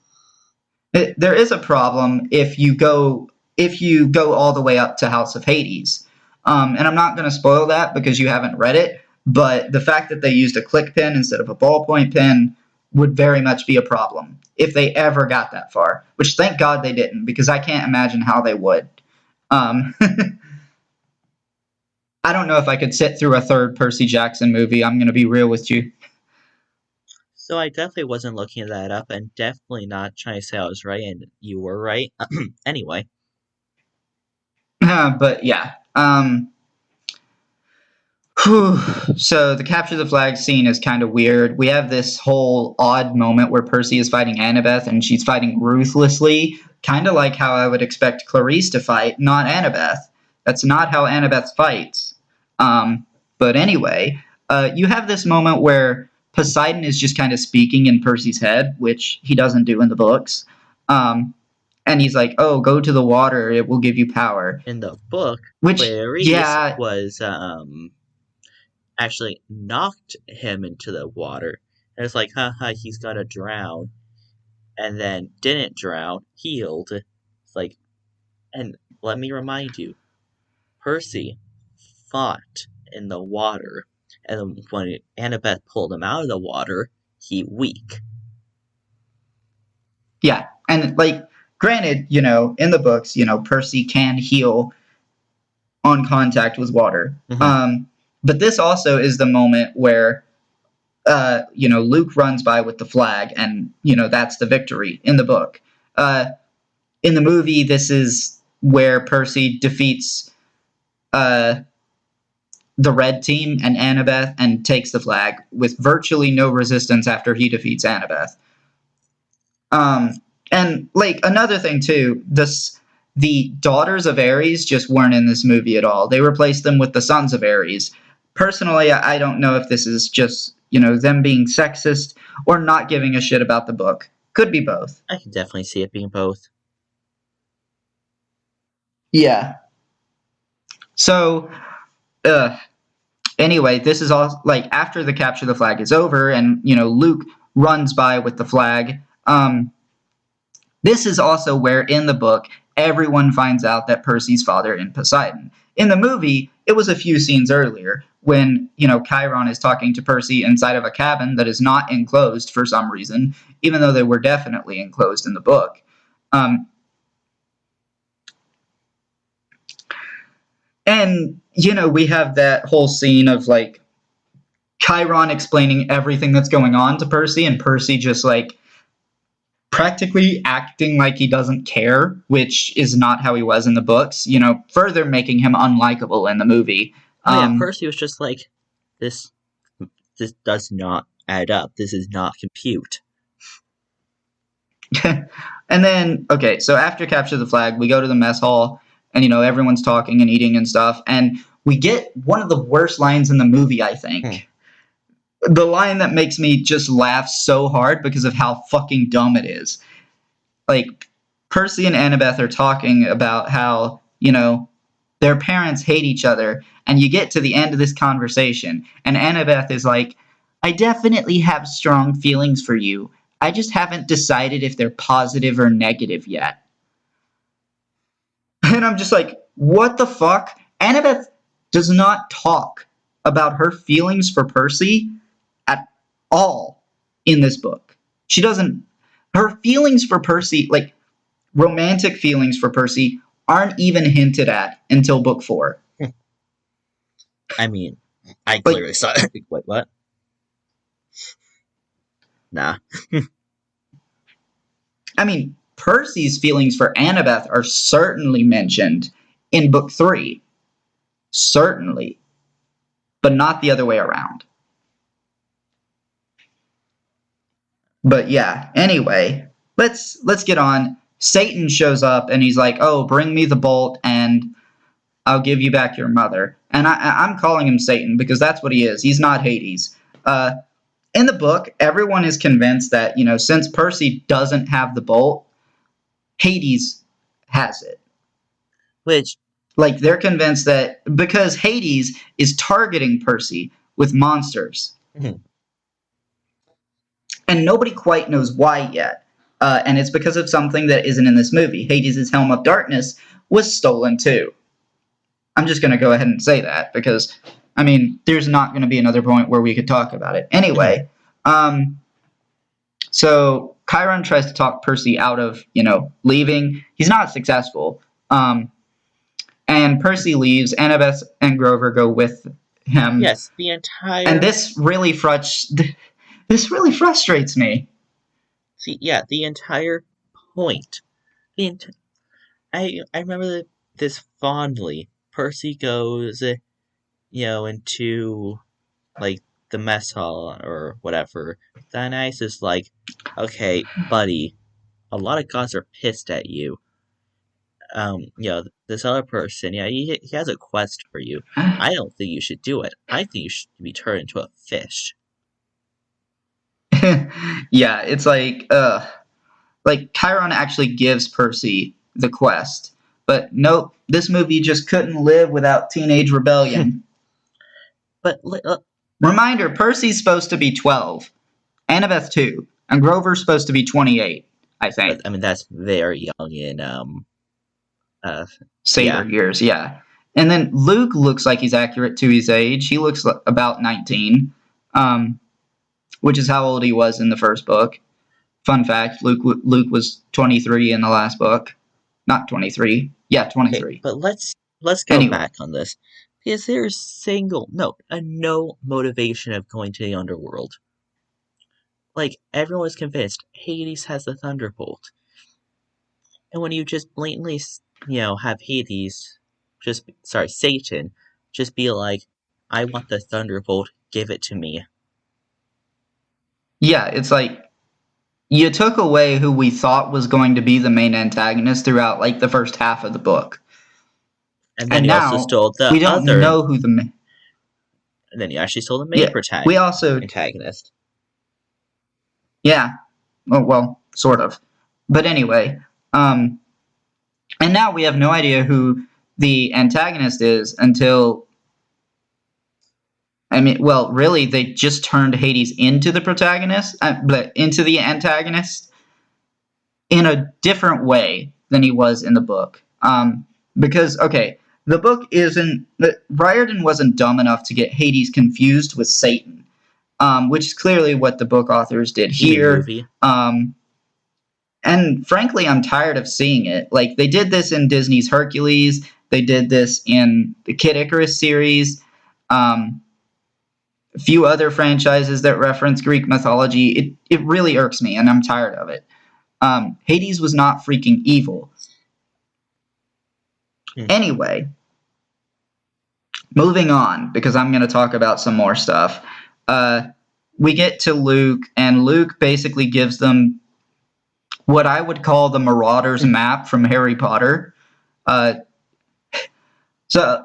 There is a problem if you go all the way up to House of Hades. And I'm not going to spoil that because you haven't read it, but the fact that they used a click pen instead of a ballpoint pen would very much be a problem if they ever got that far, which thank God they didn't, because I can't imagine how they would. I don't know if I could sit through a third Percy Jackson movie. I'm going to be real with you. So I definitely wasn't looking that up, and definitely not trying to say I was right and you were right. Anyway. But yeah. So the capture the flag scene is kind of weird. We have this whole odd moment where Percy is fighting Annabeth, and she's fighting ruthlessly, kind of like how I would expect Clarice to fight, not Annabeth. That's not how Annabeth fights. But anyway, you have this moment where Poseidon is just kind of speaking in Percy's head, which he doesn't do in the books. And he's like, "Oh, go to the water; it will give you power." In the book, Which, Clarice yeah, was actually knocked him into the water. And it's like, haha, he's gonna drown. And then didn't drown, healed. It's like, and let me remind you, Percy fought in the water. And when Annabeth pulled him out of the water, he weak. yeah, and like, granted, in the books, Percy can heal on contact with water. Mm-hmm. But this also is the moment where Luke runs by with the flag, and that's the victory in the book. In the movie, this is where Percy defeats the red team and Annabeth and takes the flag with virtually no resistance after he defeats Annabeth. And like another thing too, the daughters of Ares just weren't in this movie at all. They replaced them with the sons of Ares. Personally, I don't know if this is just them being sexist or not giving a shit about the book. Could be both. I can definitely see it being both. Yeah. So, anyway, this is all like after the capture the flag is over, and Luke runs by with the flag. This is also where, in the book, everyone finds out that Percy's father is Poseidon. In the movie, it was a few scenes earlier when, Chiron is talking to Percy inside of a cabin that is not enclosed for some reason, even though they were definitely enclosed in the book. And, we have that whole scene of, like, Chiron explaining everything that's going on to Percy, and Percy just, like, practically acting like he doesn't care, which is not how he was in the books, further making him unlikable in the movie. Oh yeah, Percy was just like, this does not add up. This is not compute. And then, okay, so after Capture the Flag, we go to the mess hall, and, everyone's talking and eating and stuff, and we get one of the worst lines in the movie, I think. The line that makes me just laugh so hard because of how fucking dumb it is. Like, Percy and Annabeth are talking about how, their parents hate each other, and you get to the end of this conversation, and Annabeth is like, I definitely have strong feelings for you. I just haven't decided if they're positive or negative yet. And I'm just like, what the fuck? Annabeth does not talk about her feelings for Percy at all in this book. She doesn't. Her feelings for Percy, like romantic feelings for Percy, aren't even hinted at until book 4. I mean, I clearly saw it. Wait, what? Nah. I mean, Percy's feelings for Annabeth are certainly mentioned in book 3. Certainly. But not the other way around. But yeah, anyway, let's get on. Satan shows up and he's like, oh, bring me the bolt and I'll give you back your mother. And I'm calling him Satan because that's what he is. He's not Hades. In the book, everyone is convinced that, since Percy doesn't have the bolt, Hades has it. Which? Like, they're convinced that because Hades is targeting Percy with monsters. Mm-hmm. And nobody quite knows why yet. And it's because of something that isn't in this movie. Hades' Helm of Darkness was stolen too. I'm just going to go ahead and say that because, there's not going to be another point where we could talk about it. Anyway, so Chiron tries to talk Percy out of, leaving. He's not successful. And Percy leaves. Annabeth and Grover go with him. Yes, the entire... And this really frustrates me. See, yeah, the entire point. I remember this fondly. Percy goes, into, like, the mess hall or whatever. Dionysus is like, okay, buddy, a lot of gods are pissed at you. this other person, he has a quest for you. I don't think you should do it. I think you should be turned into a fish. Yeah, it's like Chiron actually gives Percy the quest. But nope, this movie just couldn't live without teenage rebellion. But reminder, Percy's supposed to be 12, Annabeth 2, and Grover's supposed to be 28, I think. But, I mean, that's very young in Saber years, yeah. And then Luke looks like he's accurate to his age. He looks about 19, which is how old he was in the first book. Fun fact, Luke was 23 in the last book. Not 23. Yeah, 23. Okay, but let's go back on this. Is there no motivation of going to the Underworld? Like, everyone's convinced Hades has the Thunderbolt. And when you just blatantly, have Satan, just be like, I want the Thunderbolt, give it to me. Yeah, it's like, you took away who we thought was going to be the main antagonist throughout, like, the first half of the book. And then you also stole the we don't know who the main... And then you actually stole the main antagonist. Yeah. Well, sort of. But anyway, and now we have no idea who the antagonist is until... I mean, well, really, they just turned Hades into the protagonist, into the antagonist, in a different way than he was in the book. Because, okay, the book isn't... Riordan wasn't dumb enough to get Hades confused with Satan, which is clearly what the book authors did here. And frankly, I'm tired of seeing it. Like, they did this in Disney's Hercules. They did this in the Kid Icarus series. A few other franchises that reference Greek mythology. It really irks me, and I'm tired of it. Hades was not freaking evil. Anyway, moving on, because I'm going to talk about some more stuff. We get to Luke, and Luke basically gives them what I would call the Marauders Map from Harry Potter. So...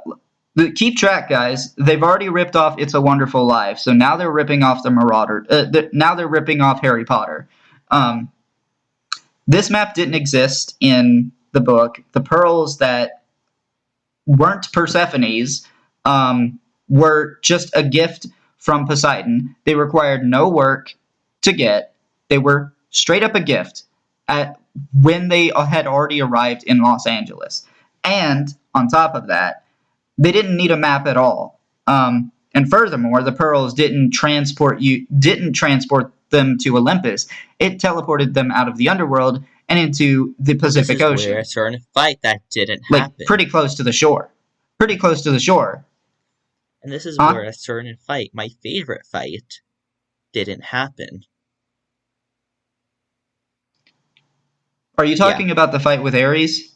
keep track, guys. They've already ripped off It's a Wonderful Life, so now they're ripping off the Marauder. Now they're ripping off Harry Potter. This map didn't exist in the book. The pearls that weren't Persephone's were just a gift from Poseidon. They required no work to get. They were straight up a gift when they had already arrived in Los Angeles. And on top of that, they didn't need a map at all. And furthermore, the pearls didn't transport them to Olympus. It teleported them out of the Underworld and into the Pacific Ocean. This is where a certain fight that didn't happen. Like, pretty close to the shore. And this is where a certain fight, my favorite fight, didn't happen. Are you talking about the fight with Ares?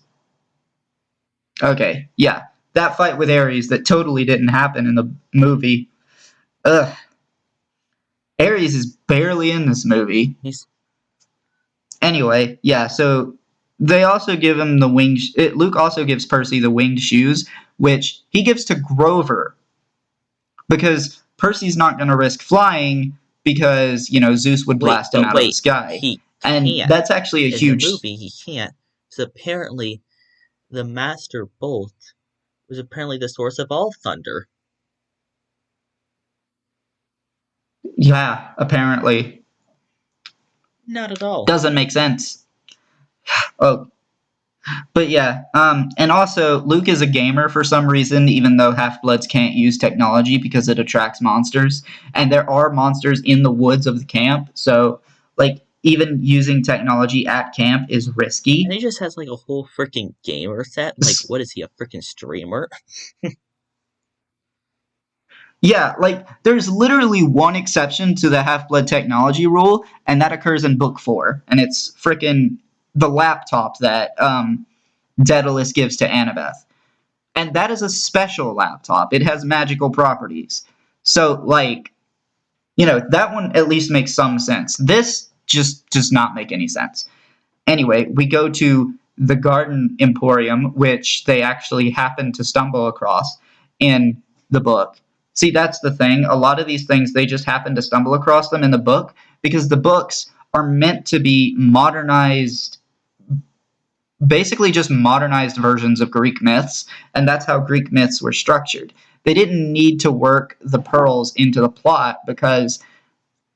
Okay, yeah. That fight with Ares that totally didn't happen in the movie. Ugh. Ares is barely in this movie. Anyway, yeah, so they also give him the winged... Luke also gives Percy the winged shoes, which he gives to Grover. Because Percy's not going to risk flying because, Zeus would blast him out of the sky. That's actually a huge... In the movie, he can't. So apparently, the Master Bolt was apparently the source of all thunder. Yeah, apparently. Not at all. Doesn't make sense. Oh. But yeah, and also, Luke is a gamer for some reason, even though Half-Bloods can't use technology because it attracts monsters. And there are monsters in the woods of the camp, so, even using technology at camp is risky. And he just has, a whole freaking gamer set. What is he, a freaking streamer? Yeah, there's literally one exception to the Half-Blood technology rule, and that occurs in Book 4. And it's freaking the laptop that Daedalus gives to Annabeth. And that is a special laptop. It has magical properties. So, that one at least makes some sense. This just does not make any sense. Anyway, we go to the Garden Emporium, which they actually happen to stumble across in the book. See, that's the thing. A lot of these things, they just happen to stumble across them in the book because the books are meant to be modernized, basically just modernized versions of Greek myths, and that's how Greek myths were structured. They didn't need to work the pearls into the plot because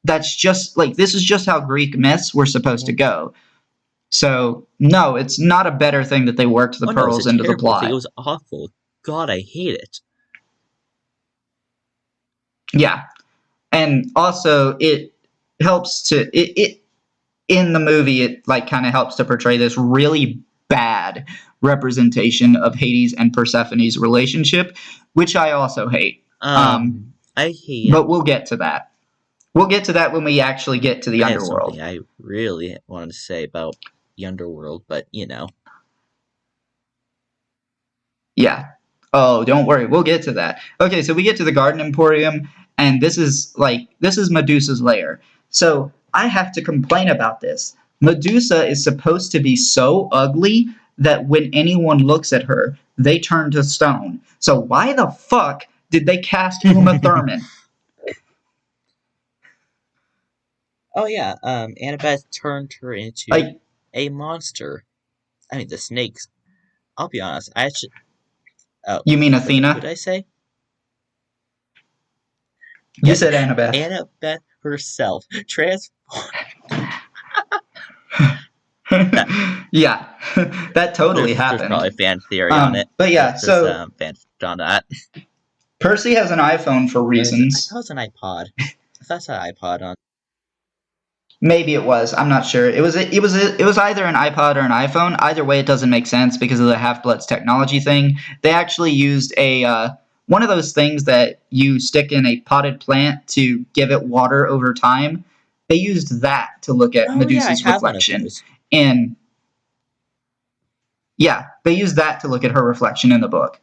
that's just, like, this is just how Greek myths were supposed to go. So, no, it's not a better thing that they worked the pearls into the plot. Thing. It was awful. God, I hate it. Yeah. And also, it helps to... It in the movie, it, like, kind of helps to portray this really bad representation of Hades and Persephone's relationship, which I also hate. I hate But we'll get to that. We'll get to that when we actually get to the Underworld. Something I really wanted to say about the Underworld, but, you know. Yeah. Oh, don't worry. We'll get to that. Okay, so we get to the Garden Emporium, and this is Medusa's lair. So I have to complain about this. Medusa is supposed to be so ugly that when anyone looks at her, they turn to stone. So why the fuck did they cast Uma Thurman? Oh yeah, Annabeth turned her into a monster. I mean, the snakes. I'll be honest, I should... you mean Athena? What did I say? You said Annabeth. Annabeth herself transformed. Yeah, that totally happened. There's probably fan theory on it. But yeah, so fan on that. Percy has an iPhone for reasons. I thought it was an iPod. I thought it had an iPod on. Maybe it was. I'm not sure. It was either an iPod or an iPhone. Either way, it doesn't make sense because of the Half-Blood's technology thing. They actually used one of those things that you stick in a potted plant to give it water over time. They used that to look at Medusa's reflection. And yeah, they used that to look at her reflection in the book.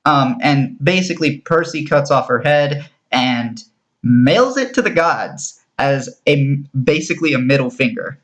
And basically, Percy cuts off her head and mails it to the gods as basically a middle finger.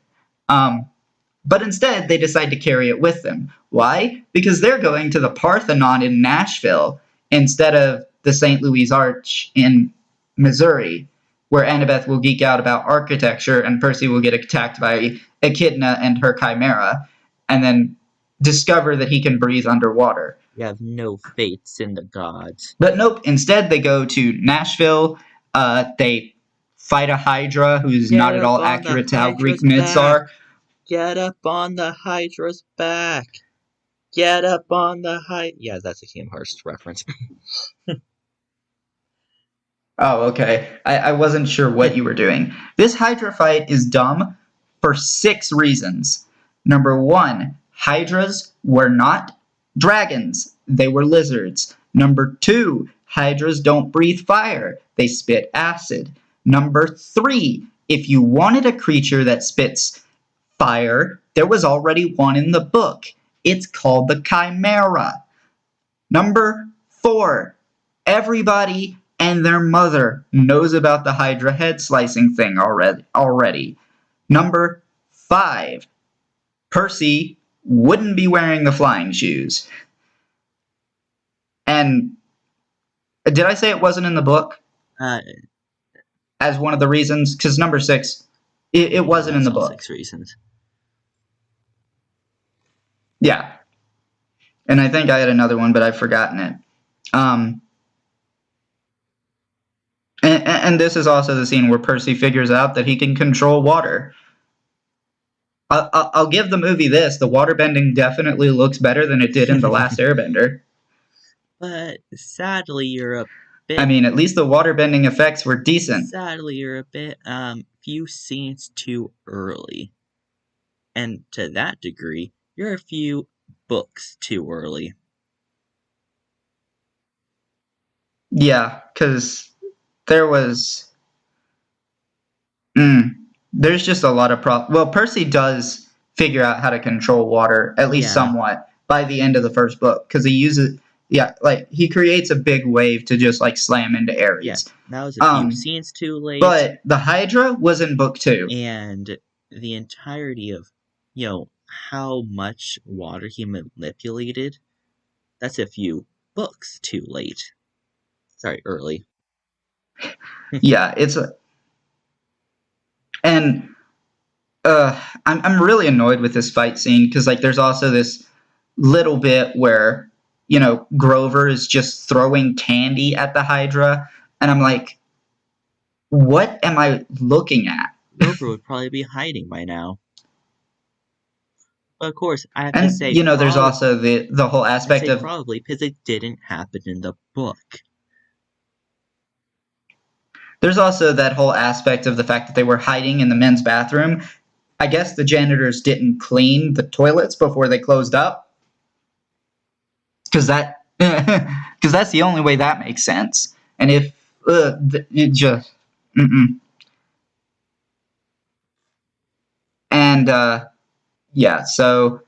But instead, they decide to carry it with them. Why? Because they're going to the Parthenon in Nashville instead of the St. Louis Arch in Missouri, where Annabeth will geek out about architecture and Percy will get attacked by Echidna and her chimera, and then discover that he can breathe underwater. You have no faith in the gods. But nope, instead they go to Nashville. They fight a Hydra who's not at all accurate to how Greek myths are. Get up on the Hydra's back. Get up on the Hydra. Yeah, that's a Kingdom Hearts reference. Oh, okay. I wasn't sure what you were doing. This Hydra fight is dumb for 6 reasons. Number 1, Hydras were not dragons. They were lizards. Number 2, Hydras don't breathe fire. They spit acid. Number 3, if you wanted a creature that spits fire, there was already one in the book. It's called the Chimera. Number 4, everybody and their mother knows about the Hydra head slicing thing already. Number 5, Percy wouldn't be wearing the flying shoes. And did I say it wasn't in the book? As one of the reasons? Because number 6, it wasn't in the book. 6 reasons. Yeah. And I think I had another one, but I've forgotten it. And this is also the scene where Percy figures out that he can control water. I'll give the movie this. The waterbending definitely looks better than it did in The Last Airbender. But sadly, you're a bit... I mean, at least the waterbending effects were decent. Sadly, you're a bit, few scenes too early. And to that degree, you're a few books too early. Yeah, because there was... there's just a lot of Well, Percy does figure out how to control water, at least somewhat, by the end of the first book. Because he uses... Yeah, like, he creates a big wave to just, like, slam into areas. Yeah, that was a few scenes too late. But the Hydra was in book 2. And the entirety of, how much water he manipulated, that's a few books too late. Sorry, early. Yeah, and I'm really annoyed with this fight scene because like there's also this little bit where Grover is just throwing candy at the Hydra, and I'm like, what am I looking at? Grover would probably be hiding by now. But of course, I have to And say, there's also the whole aspect of probably because it didn't happen in the book. There's also that whole aspect of the fact that they were hiding in the men's bathroom. I guess the janitors didn't clean the toilets before they closed up. Because that's the only way that makes sense. And if it just and yeah, so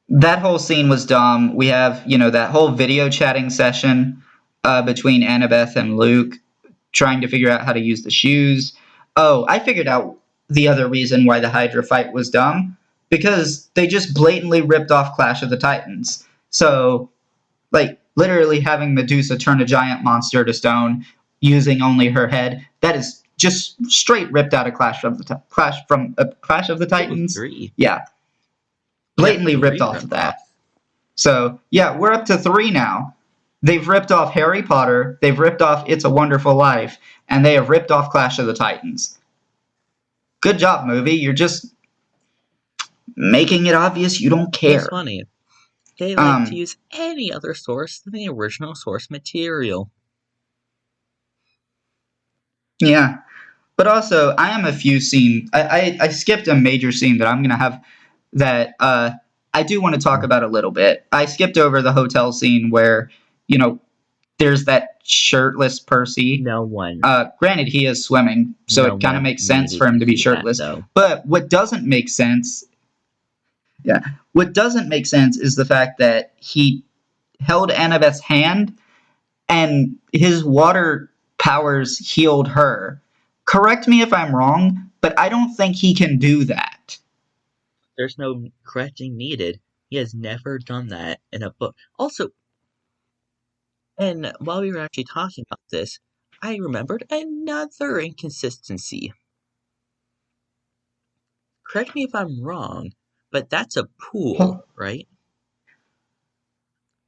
that whole scene was dumb. We have that whole video chatting session between Annabeth and Luke, trying to figure out how to use the shoes. Oh, I figured out the other reason why the Hydra fight was dumb. Because they just blatantly ripped off Clash of the Titans. So, like, literally having Medusa turn a giant monster to stone using only her head, that is just straight ripped out of Clash of the Titans. 3. Yeah. Blatantly ripped off of that. So, yeah, we're up to 3 now. They've ripped off Harry Potter, they've ripped off It's a Wonderful Life, and they have ripped off Clash of the Titans. Good job, movie. You're just making it obvious you don't care. It's funny. They like to use any other source than the original source material. Yeah. But also, I am a few scenes. I skipped a major scene that I'm going to have that I do want to talk about a little bit. I skipped over the hotel scene where, there's that shirtless Percy. No one. Granted, he is swimming, so it kind of makes sense for him to be shirtless. But what doesn't make sense... Yeah. What doesn't make sense is the fact that he held Annabeth's hand and his water powers healed her. Correct me if I'm wrong, but I don't think he can do that. There's no correcting needed. He has never done that in a book. Also, and while we were actually talking about this, I remembered another inconsistency. Correct me if I'm wrong, but that's a pool, right?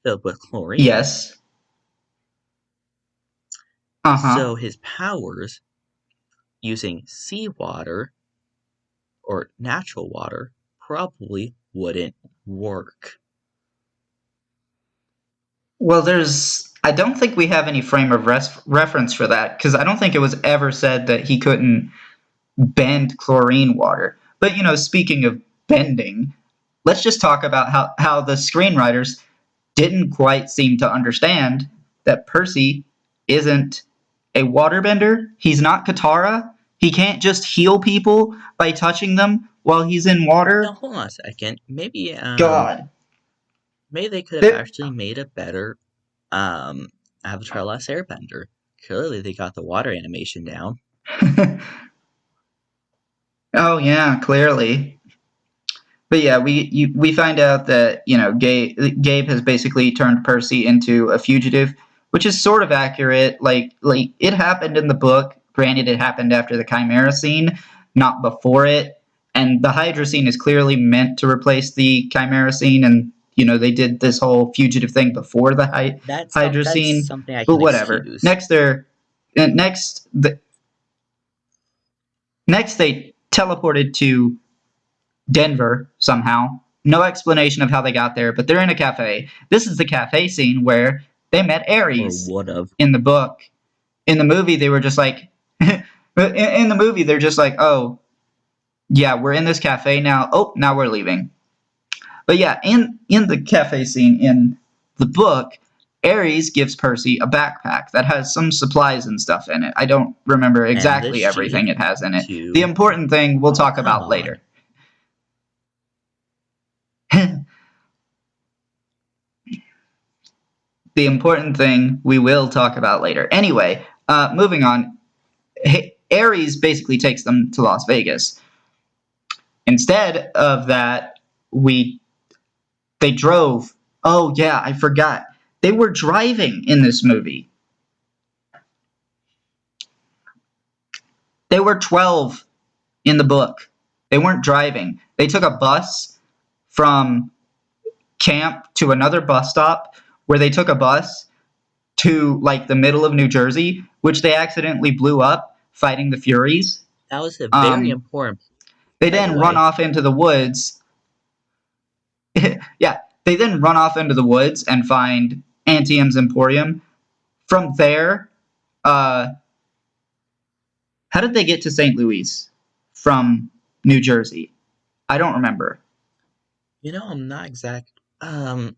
Filled with chlorine. Yes. So his powers using seawater or natural water probably wouldn't work. Well, I don't think we have any frame of reference for that, because I don't think it was ever said that he couldn't bend chlorine water. But, speaking of bending, let's just talk about how the screenwriters didn't quite seem to understand that Percy isn't a waterbender. He's not Katara. He can't just heal people by touching them while he's in water. Now, hold on a second. Maybe, God. Maybe they could have actually made a better Avatar Last Airbender. Clearly, they got the water animation down. Oh, yeah, clearly. But yeah, we find out that, Gabe has basically turned Percy into a fugitive, which is sort of accurate. Like it happened in the book. Granted, it happened after the Chimera scene, not before it. And the Hydra scene is clearly meant to replace the Chimera scene, and they did this whole fugitive thing before the Hydra scene. That's something I can whatever. Excuse. Next they teleported to Denver somehow. No explanation of how they got there, but they're in a cafe. This is the cafe scene where they met Ares. Or would have. In the book. In the movie, they were just like... in the movie, they're just like, oh, yeah, we're in this cafe now. Oh, now we're leaving. But yeah, in the cafe scene in the book, Ares gives Percy a backpack that has some supplies and stuff in it. I don't remember exactly everything it has in it. The important thing we'll talk about later. The important thing we will talk about later. Anyway, moving on. Ares basically takes them to Las Vegas. Instead of that, they drove. Oh yeah, I forgot. They were driving in this movie. They were 12 in the book. They weren't driving. They took a bus from camp to another bus stop where they took a bus to like the middle of New Jersey, which they accidentally blew up fighting the Furies. That was a very important. They then run off into the woods. Yeah, they then run off into the woods and find Antium's Emporium. From there, how did they get to St. Louis from New Jersey? I don't remember. You know, I'm not exact. Okay,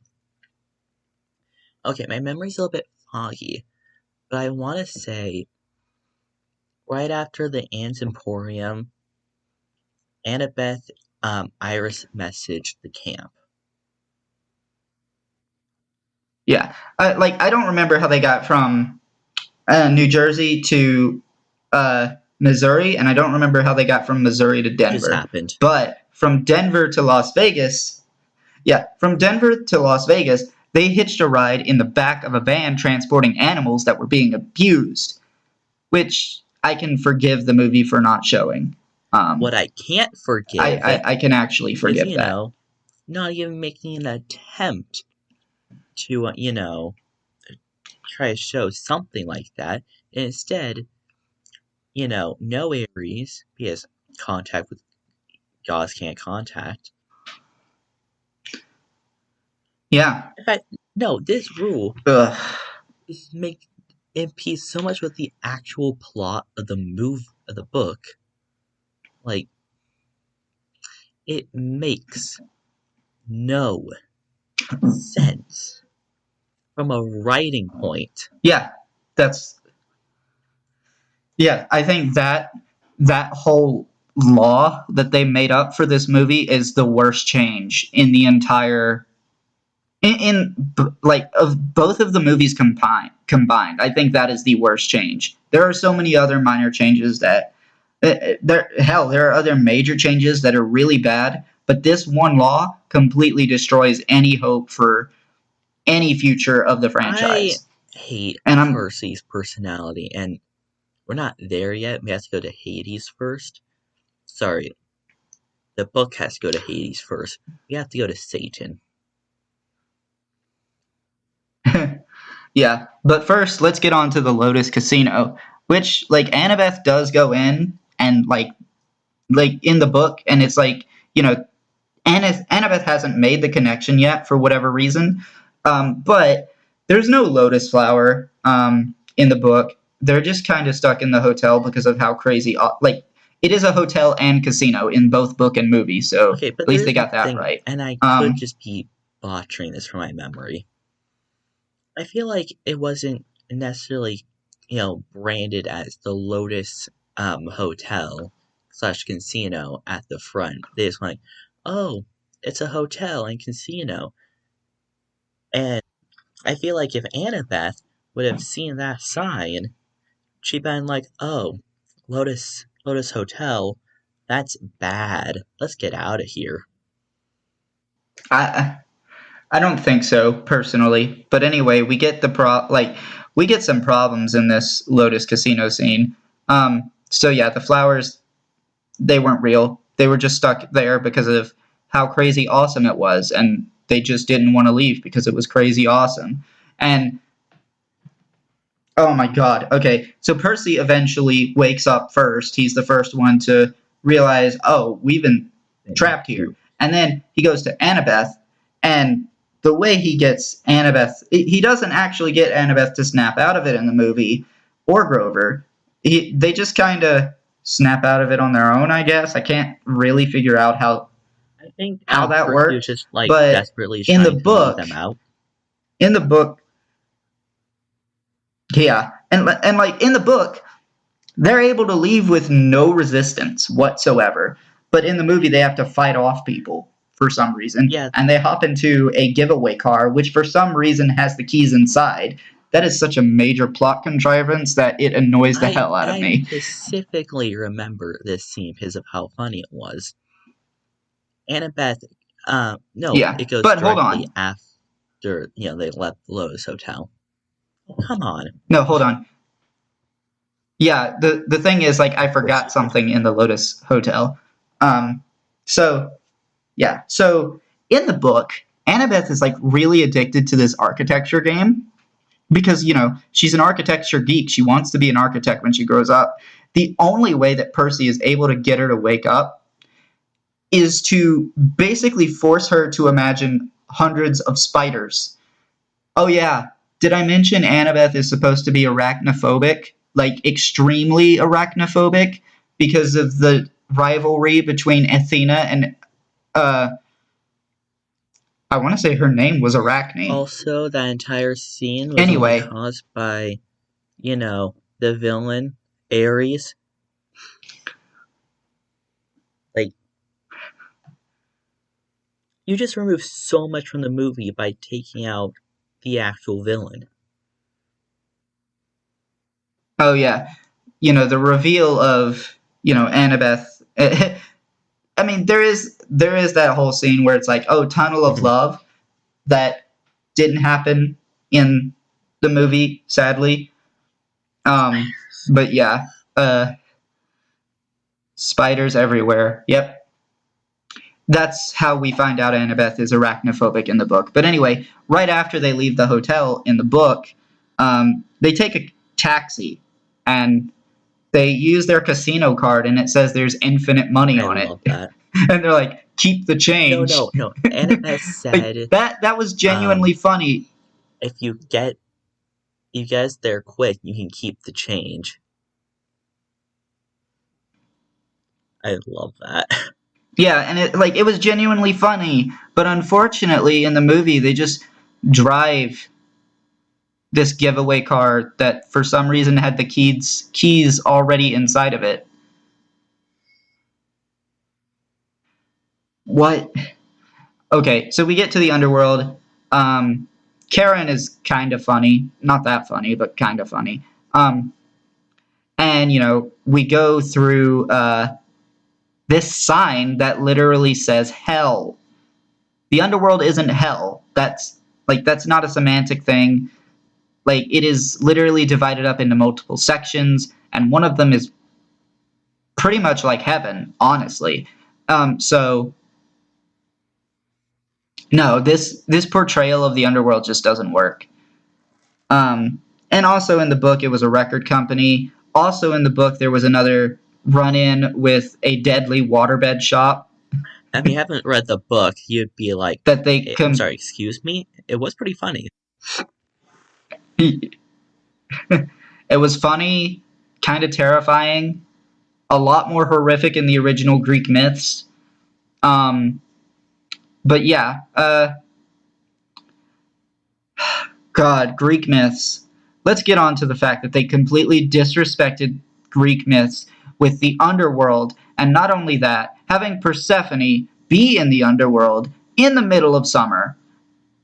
my memory's a little bit foggy, but I want to say right after the Anne's Emporium, Annabeth, Iris messaged the camp. Yeah, I don't remember how they got from New Jersey to Missouri, and I don't remember how they got from Missouri to Denver. It just happened. But from Denver to Las Vegas, they hitched a ride in the back of a van transporting animals that were being abused, which I can forgive the movie for not showing. What I can't forgive, I can actually forgive is, that. Not even making an attempt to, try to show something like that. And instead, no Ares, because contact with gods can't contact. Yeah. In fact, no, this rule impedes so much with the actual plot of the book. Like, it makes no sense from a writing point. Yeah, I think that whole law that they made up for this movie is the worst change in the entire of both of the movies combined. I think that is the worst change. There are so many other minor changes that there are other major changes that are really bad, but this one law completely destroys any hope for any future of the franchise. I hate Percy's personality, and we're not there yet. We have to go to Hades first. Sorry. The book has to go to Hades first. We have to go to Satan. Yeah, but first, let's get on to the Lotus Casino, which, Annabeth does go in, and, in the book, and it's Annabeth hasn't made the connection yet for whatever reason, but there's no lotus flower in the book. They're just kind of stuck in the hotel because of how crazy, it is a hotel and casino in both book and movie, so okay, but at least they got that right. And I could just be botching this from my memory. I feel like it wasn't necessarily, branded as the Lotus Hotel / casino at the front. They just went, oh, it's a hotel and casino. And I feel like if Annabeth would have seen that sign, she'd been like, oh, Lotus Hotel, that's bad. Let's get out of here. I don't think so, personally. But anyway, we get we get some problems in this Lotus Casino scene. So yeah, the flowers, they weren't real. They were just stuck there because of how crazy awesome it was, and they just didn't want to leave because it was crazy awesome. And oh my god, okay, so Percy eventually wakes up first. He's the first one to realize, oh, we've been trapped here. And then he goes to Annabeth, and the way he gets Annabeth, he doesn't actually get Annabeth to snap out of it in the movie, or Grover. They just kind of snap out of it on their own, I guess. I can't really figure out how that works. Just but desperately in the book, them out. In the book, yeah, and in the book, they're able to leave with no resistance whatsoever. But in the movie, they have to fight off people for some reason. Yeah. And they hop into a giveaway car, which for some reason has the keys inside. That is such a major plot contrivance that it annoys the hell out of me. I specifically remember this scene because of how funny it was. Annabeth, no, Yeah, it goes but hold directly on. after, they left the Lotus Hotel. Oh, come on. No, hold on. Yeah, the thing is, like, I Of course forgot you did. something in the Lotus Hotel. So yeah, so in the book, Annabeth is like really addicted to this architecture game because she's an architecture geek. She wants to be an architect when she grows up. The only way that Percy is able to get her to wake up is to basically force her to imagine hundreds of spiders. Oh yeah, did I mention Annabeth is supposed to be arachnophobic? Like extremely arachnophobic because of the rivalry between Athena and I want to say her name was Arachne. Also, that entire scene was only Anyway, caused by, the villain, Ares. Like, you just remove so much from the movie by taking out the actual villain. oh yeah, the reveal of Annabeth. I mean, there is that whole scene where it's like, oh, tunnel of Mhm. love that didn't happen in the movie, sadly. But yeah, spiders everywhere. Yep. That's how we find out Annabeth is arachnophobic in the book. But anyway, right after they leave the hotel in the book, they take a taxi and they use their casino card and it says there's infinite money I on it. love that. And they're like, keep the No, change. no, no. Annabeth Like said, that was genuinely funny. if you guys there quick, you can keep the change. I love that. Yeah, and it was genuinely funny, but unfortunately in the movie they just drive this giveaway car that for some reason had the keys already inside of it. What? Okay, so we get to the underworld. Karen is kind of funny, not that funny, but kind of funny. And we go through this sign that literally says hell. The underworld isn't hell. That's not a semantic thing. Like it is literally divided up into multiple sections, and one of them is pretty much like heaven, honestly. So no, this portrayal of the underworld just doesn't work. And also in the book, it was a record company. Also in the book, there was another run-in with a deadly waterbed shop If you haven't read the book, you'd be like, that they I'm sorry, excuse me? It was pretty funny. it was funny, kind of terrifying, a lot more horrific in the original Greek myths. But yeah, God, Greek myths. Let's get on to the fact that they completely disrespected Greek myths with the underworld, and not only that, having Persephone be in the underworld in the middle of summer.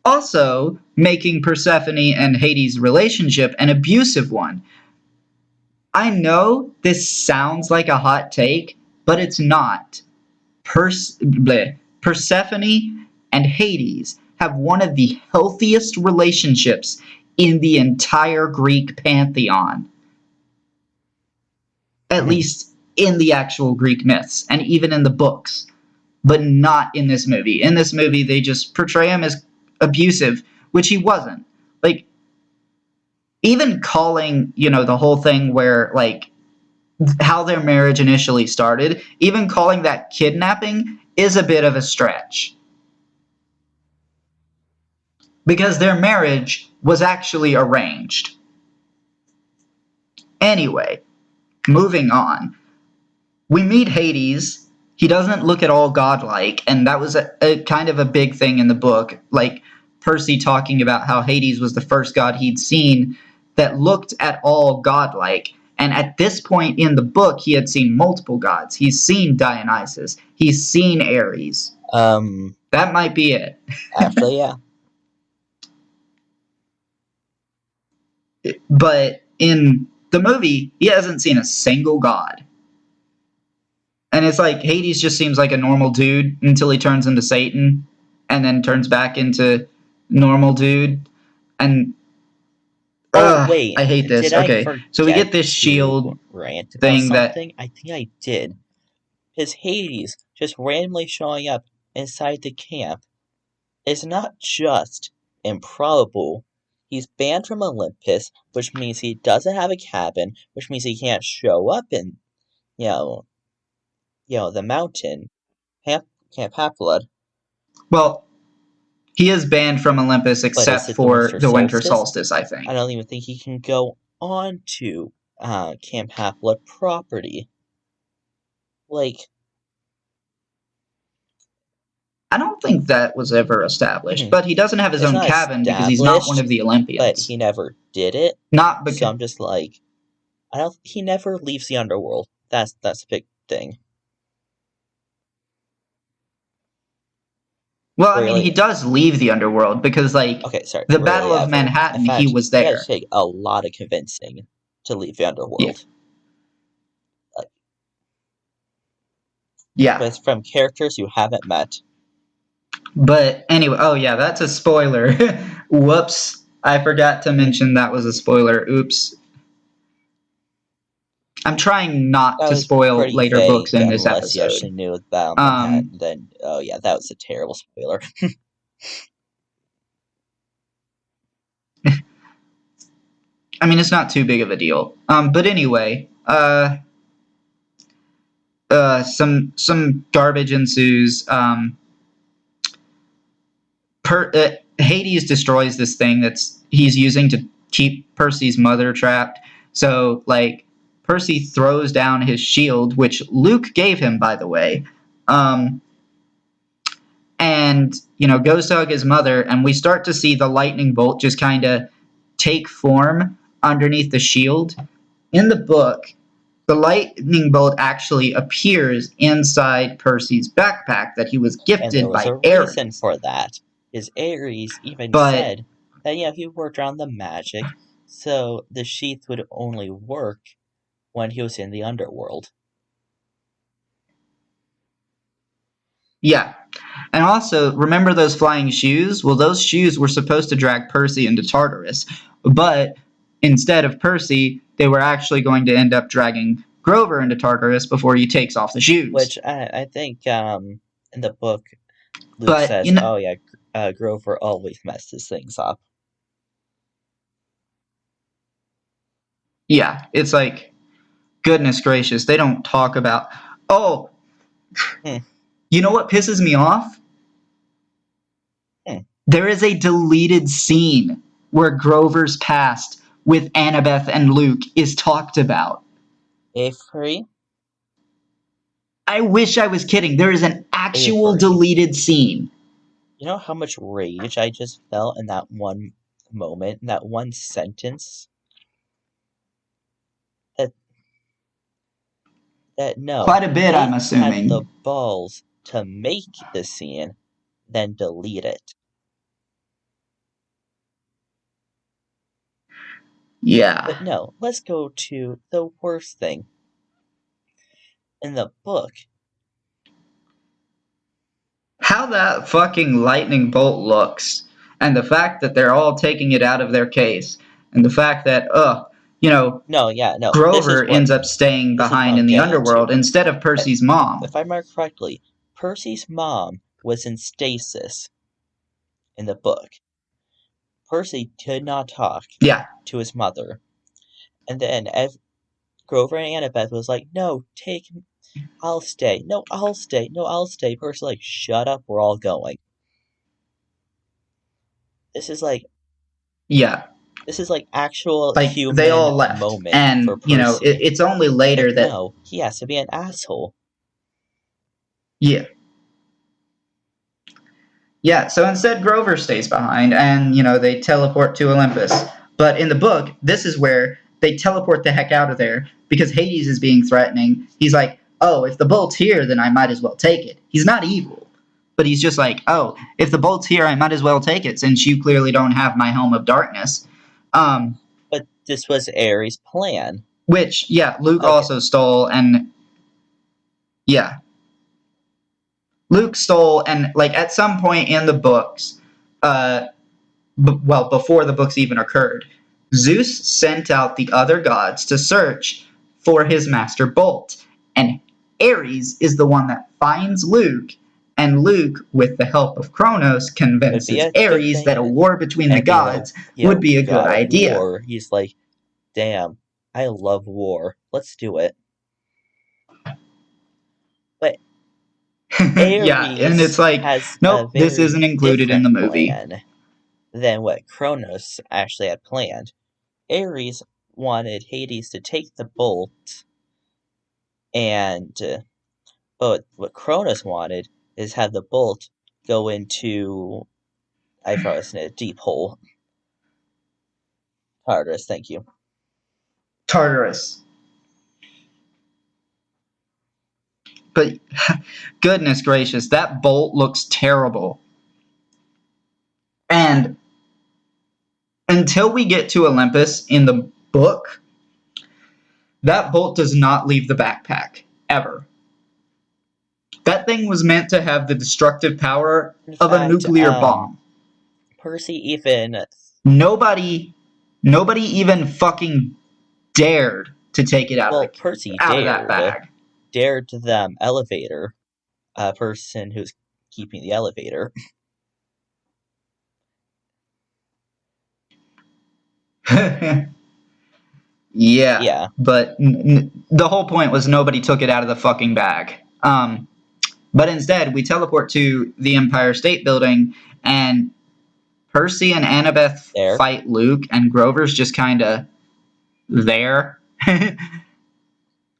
Also, making Persephone and Hades' relationship an abusive one. I know this sounds like a hot take, but it's not. Persephone and Hades have one of the healthiest relationships in the entire Greek pantheon. At Mhm. least in the actual Greek myths and even in the books, but not in this movie. In this movie, they just portray him as abusive, which he wasn't. Like, even calling, the whole thing where, like, how their marriage initially started, even calling that kidnapping is a bit of a stretch. Because their marriage was actually arranged. Anyway, moving on. We meet Hades. He doesn't look at all godlike, and that was a kind of a big thing in the book. Like Percy talking about how Hades was the first god he'd seen that looked at all godlike. And at this point in the book, he had seen multiple gods. He's seen Dionysus. He's seen Ares. That might be it. Actually, yeah. But in the movie, he hasn't seen a single god. And it's like Hades just seems like a normal dude until he turns into Satan and then turns back into normal dude. And wait, I hate this. did I Okay, so we get forget this to shield rant about thing that... something? I think I did. His Hades just randomly showing up inside the camp is not just improbable. He's banned from Olympus, which means he doesn't have a cabin, which means he can't show up in, the mountain, Camp Half-Blood. Well, he is banned from Olympus But is except it the for winter the winter solstice? solstice, I think. I don't even think he can go on to Camp Half-Blood property. Like, I don't think that was ever established, but he doesn't have his it's own not cabin because he's not one established, of the but Olympians. he never did it. Not So because... I'm just like, he never leaves the underworld. That's a big thing. Well, I mean, he does leave the underworld because, like, okay, sorry, the Battle of Manhattan, he was there. It had to take a lot of convincing to leave the underworld. Yeah. But it's from characters you haven't met. But anyway, oh yeah, that's a spoiler. Whoops. I forgot to mention that was a spoiler. Oops. I'm trying not to spoil later books in this unless you episode. actually knew about Manhattan, then, oh yeah, that was a terrible spoiler. I mean, it's not too big of a deal. But anyway, some garbage ensues. Hades destroys this thing he's using to keep Percy's mother trapped. So, like, Percy throws down his shield, which Luke gave him, by the way, and, goes to hug his mother, and we start to see the lightning bolt just kind of take form underneath the shield. In the book, the lightning bolt actually appears inside Percy's backpack that he was gifted by Ares. And there was a reason for that. His Ares even said that, he worked around the magic, so the sheath would only work when he was in the underworld. Yeah. And also, remember those flying shoes? Well, those shoes were supposed to drag Percy into Tartarus, but instead of Percy, they were actually going to end up dragging Grover into Tartarus before he takes off the shoes. Which I think in the book, Luke says, Grover always messes things up. Yeah, it's like, goodness gracious, they don't talk about... Oh! You know what pisses me off? There is a deleted scene where Grover's past with Annabeth and Luke is talked about. Avory? I wish I was kidding. There is an actual deleted scene. You know how much rage I just felt in that one moment, in that one sentence? No. Quite a bit, I'm assuming. Had the balls to make the scene, then delete it. Yeah. But no, let's go to the worst thing. In the book, how that fucking lightning bolt looks, and the fact that they're all taking it out of their case, and the fact that, Grover ends up staying behind in the underworld instead of Percy's mom. If I remember correctly, Percy's mom was in stasis in the book. Percy could not talk to his mother. And then Grover and Annabeth was like, no, I'll stay. No, I'll stay. No, I'll stay. Percy's like, shut up, we're all going. This is like... Yeah. This is like actual human they all left. Moment and, for Percy. It's only later that... No, he has to be an asshole. Yeah. Yeah, so instead Grover stays behind and, they teleport to Olympus. But in the book, this is where they teleport the heck out of there because Hades is being threatening. He's like, oh, if the bolt's here, then I might as well take it. He's not evil. But he's just like, oh, if the bolt's here, I might as well take it since you clearly don't have my Helm of Darkness. But this was Ares' plan. Which, Luke also stole and... Yeah. Luke stole, and like at some point in the books, before the books even occurred, Zeus sent out the other gods to search for his master Bolt, and Ares is the one that finds Luke, and Luke, with the help of Kronos, Would be convinces a good Ares that a thing. war between the And being a gods would be a good god of idea. war, he's like, damn, I love war. Let's do it. But Yeah, and it's Ares like, has a nope, this very isn't included in the different movie. plan than what Kronos actually had planned. Ares wanted Hades to take the bolt, and but what Kronos wanted is have the bolt go into, I forgot a deep hole. Tartarus, thank you. Tartarus. But goodness gracious, that bolt looks terrible. And until we get to Olympus in the book, that bolt does not leave the backpack, ever. That thing was meant to have the destructive power In of a fact, nuclear bomb. Percy even... Nobody even fucking dared to take it out of that bag. Dared to them elevator, a person who's keeping the elevator. Yeah, but the whole point was nobody took it out of the fucking bag. But instead, we teleport to the Empire State Building, and Percy and Annabeth fight Luke, and Grover's just kind of there.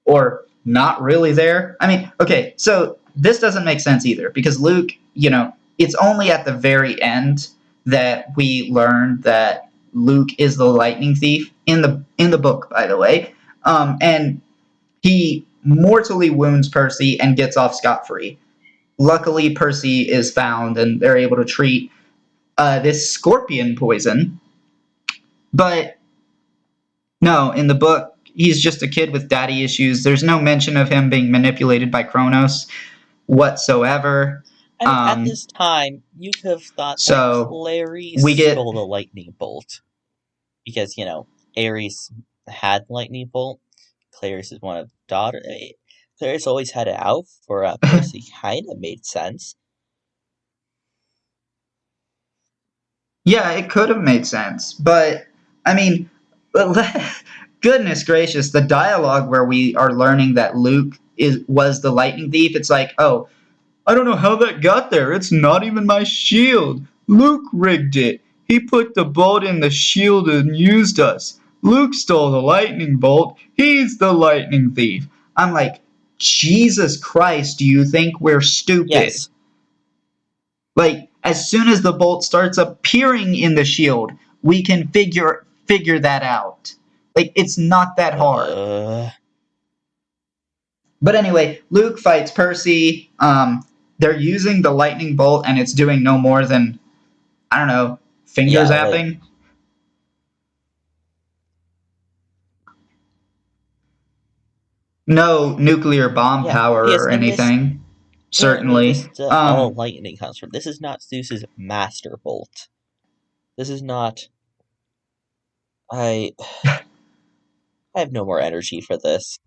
Or not really there. I mean, okay, so this doesn't make sense either, because Luke, it's only at the very end that we learn that Luke is the lightning thief in the book, by the way. And he mortally wounds Percy and gets off scot-free. Luckily, Percy is found, and they're able to treat this scorpion poison. But no, in the book, he's just a kid with daddy issues. There's no mention of him being manipulated by Kronos whatsoever. I mean, at this time, you could have thought that Clarice stole the lightning bolt. Because, Ares had lightning bolt. Clarice is one of the daughters. Clarice always had it out for Percy. Kind of made sense. Yeah, it could have made sense. But, I mean, goodness gracious, the dialogue where we are learning that Luke was the lightning thief, it's like, oh, I don't know how that got there. It's not even my shield. Luke rigged it. He put the bolt in the shield and used us. Luke stole the lightning bolt. He's the lightning thief. I'm like, Jesus Christ, do you think we're stupid? Yes. Like, as soon as the bolt starts appearing in the shield, we can figure that out. Like, it's not that hard. But anyway, Luke fights Percy. They're using the lightning bolt, and it's doing no more than, I don't know, finger zapping. No nuclear bomb power or anything. Certainly. This all lightning comes from. This is not Zeus's master bolt. This is not... I have no more energy for this.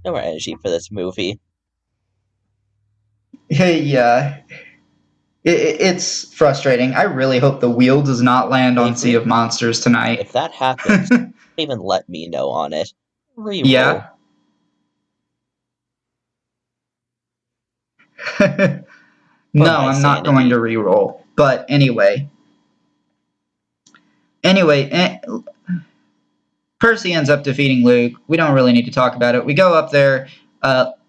No more energy for this movie. Yeah. It's frustrating. I really hope the wheel does not land on Sea of Monsters tonight. If that happens, even let me know on it. Reroll. Yeah. No, I'm not going to reroll. But anyway. Percy ends up defeating Luke. We don't really need to talk about it. We go up there.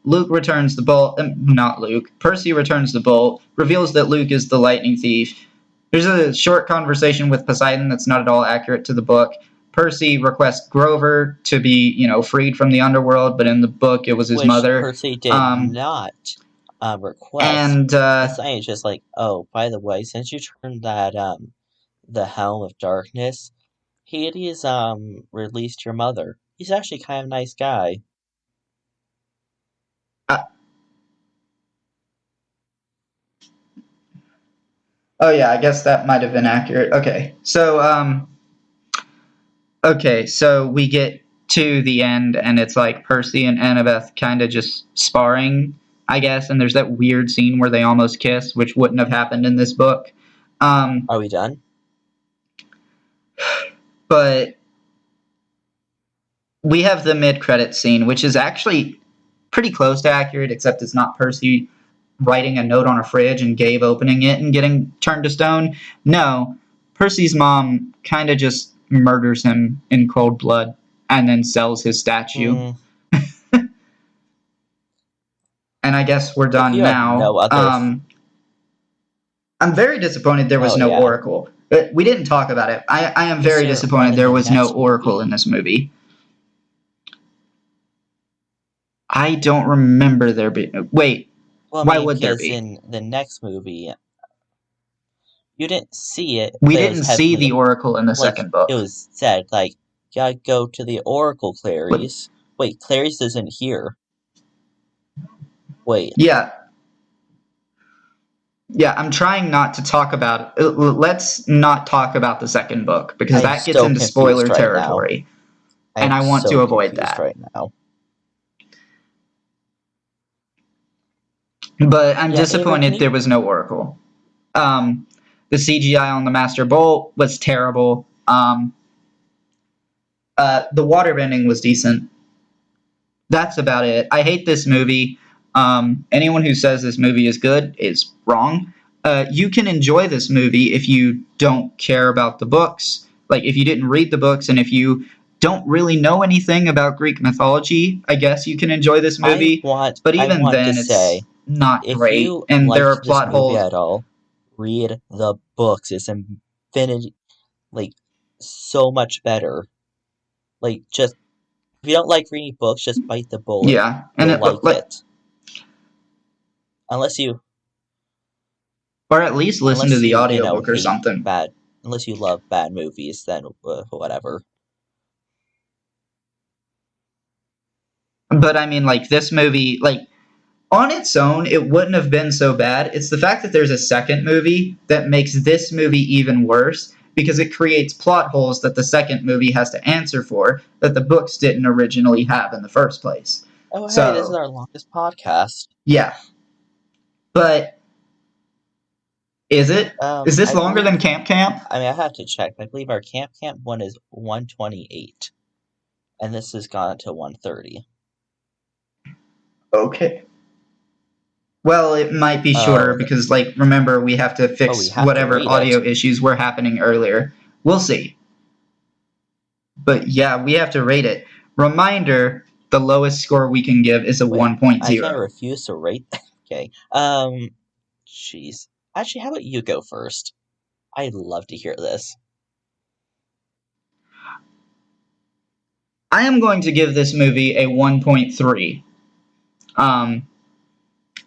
Luke returns the bolt. Not Luke. Percy returns the bolt. Reveals that Luke is the lightning thief. There's a short conversation with Poseidon that's not at all accurate to the book. Percy requests Grover to be, freed from the underworld, but in the book it was his mother. Percy did not request. And Poseidon's just like, oh, by the way, since you turned that the Helm of Darkness, Hades released your mother. He's actually kind of a nice guy. Oh yeah, I guess that might have been accurate. Okay, so we get to the end, and it's like Percy and Annabeth kind of just sparring, I guess, and there's that weird scene where they almost kiss, which wouldn't have happened in this book. Are we done? But we have the mid-credit scene, which is actually pretty close to accurate, except it's not Percy writing a note on a fridge and Gabe opening it and getting turned to stone. No, Percy's mom kind of just murders him in cold blood and then sells his statue. And I guess we're done now. No other I'm very disappointed there was no Oracle. But we didn't talk about it. I am very disappointed there was no Oracle in this movie. I don't remember there being... Wait, why would there be? Because in the next movie, you didn't see it. We didn't see the Oracle in the second book. It was said, like, you gotta go to the Oracle, Clarice. Wait, Clarice isn't here. Wait. Yeah, I'm trying not to talk about it. Let's not talk about the second book, because that gets into spoiler territory. And I want to avoid that. Right now. But I'm disappointed there was no Oracle. The CGI on the Master Bolt was terrible. The waterbending was decent. That's about it. I hate this movie. Anyone who says this movie is good is wrong. You can enjoy this movie if you don't care about the books. Like, if you didn't read the books and if you don't really know anything about Greek mythology, I guess you can enjoy this movie. But even then, it's not great. And there are plot holes. At all, read the books. It's infinity, like, so much better. Like, just, if you don't like reading books, just bite the bullet. Yeah. And it. Unless you... Or at least listen to the audiobook or something. Unless you love bad movies, then whatever. But I mean, like, this movie, like, on its own, it wouldn't have been so bad. It's the fact that there's a second movie that makes this movie even worse, because it creates plot holes that the second movie has to answer for that the books didn't originally have in the first place. Oh, hey, this is our longest podcast. Yeah. But is it? Is this longer than Camp Camp? I mean, I have to check. I believe our Camp Camp one is 128. And this has gone to 130. Okay. Well, it might be shorter because, like, remember, we have to fix whatever audio issues were happening earlier. We'll see. But yeah, we have to rate it. Reminder, the lowest score we can give is a 1.0. I can't refuse to rate that. Okay. Jeez. Actually, how about you go first? I'd love to hear this. I am going to give this movie a 1.3.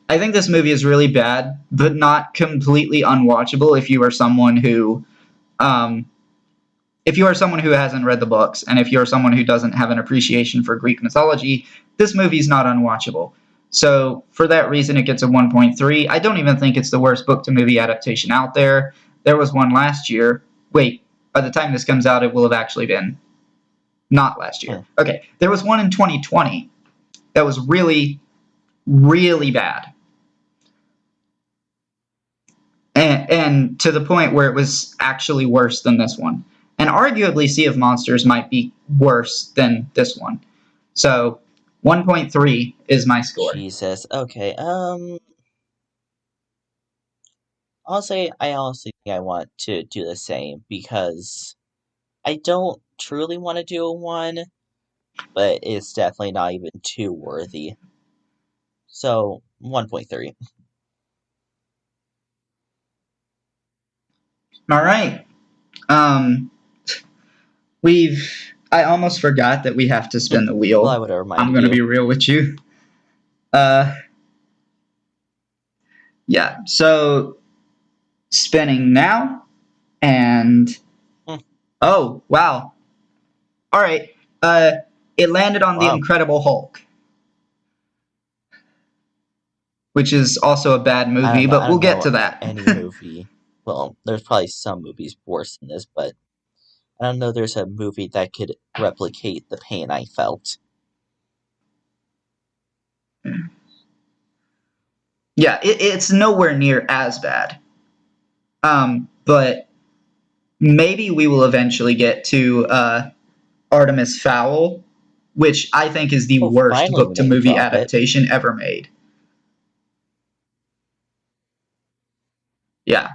I think this movie is really bad, but not completely unwatchable if you are someone who hasn't read the books, and if you're someone who doesn't have an appreciation for Greek mythology, this movie's not unwatchable. So for that reason, it gets a 1.3. I don't even think it's the worst book-to-movie adaptation out there. There was one last year. Wait, by the time this comes out, it will have actually been not last year. Okay, there was one in 2020 that was really, really bad. And to the point where it was actually worse than this one. And arguably, Sea of Monsters might be worse than this one. So 1.3 is my score. Jesus. Okay. Honestly, I honestly think I want to do the same, because I don't truly want to do a 1, but it's definitely not even too worthy. So 1.3. All right. I almost forgot that we have to spin the wheel. Well, I would have reminded I'm going to be real with you. Yeah, so spinning now, and oh, wow. All right, it landed on The Incredible Hulk, which is also a bad movie, but we'll get to that. Any movie well, there's probably some movies worse than this, but I don't know there's a movie that could replicate the pain I felt. Yeah, it's nowhere near as bad. But maybe we will eventually get to Artemis Fowl, which I think is the worst Finally, we book-to-movie name drop it. adaptation ever made. Yeah.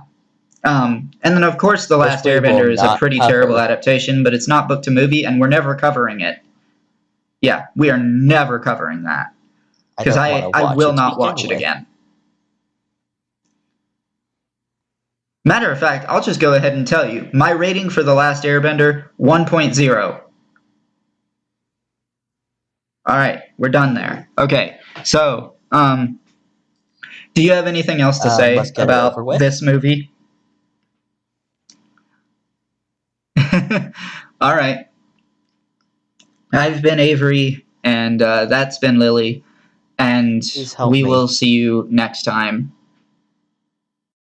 And then, of course, The Last Which we will Airbender is a not pretty cover. terrible adaptation, but it's not book-to-movie, and we're never covering it. Yeah, we are never covering that. Because I will not watch it again. Matter of fact, I'll just go ahead and tell you. My rating for The Last Airbender, 1.0. Alright, we're done there. Okay, so, do you have anything else to say about this movie? Alright. I've been Avory, and that's been Lily, and we will see you next time.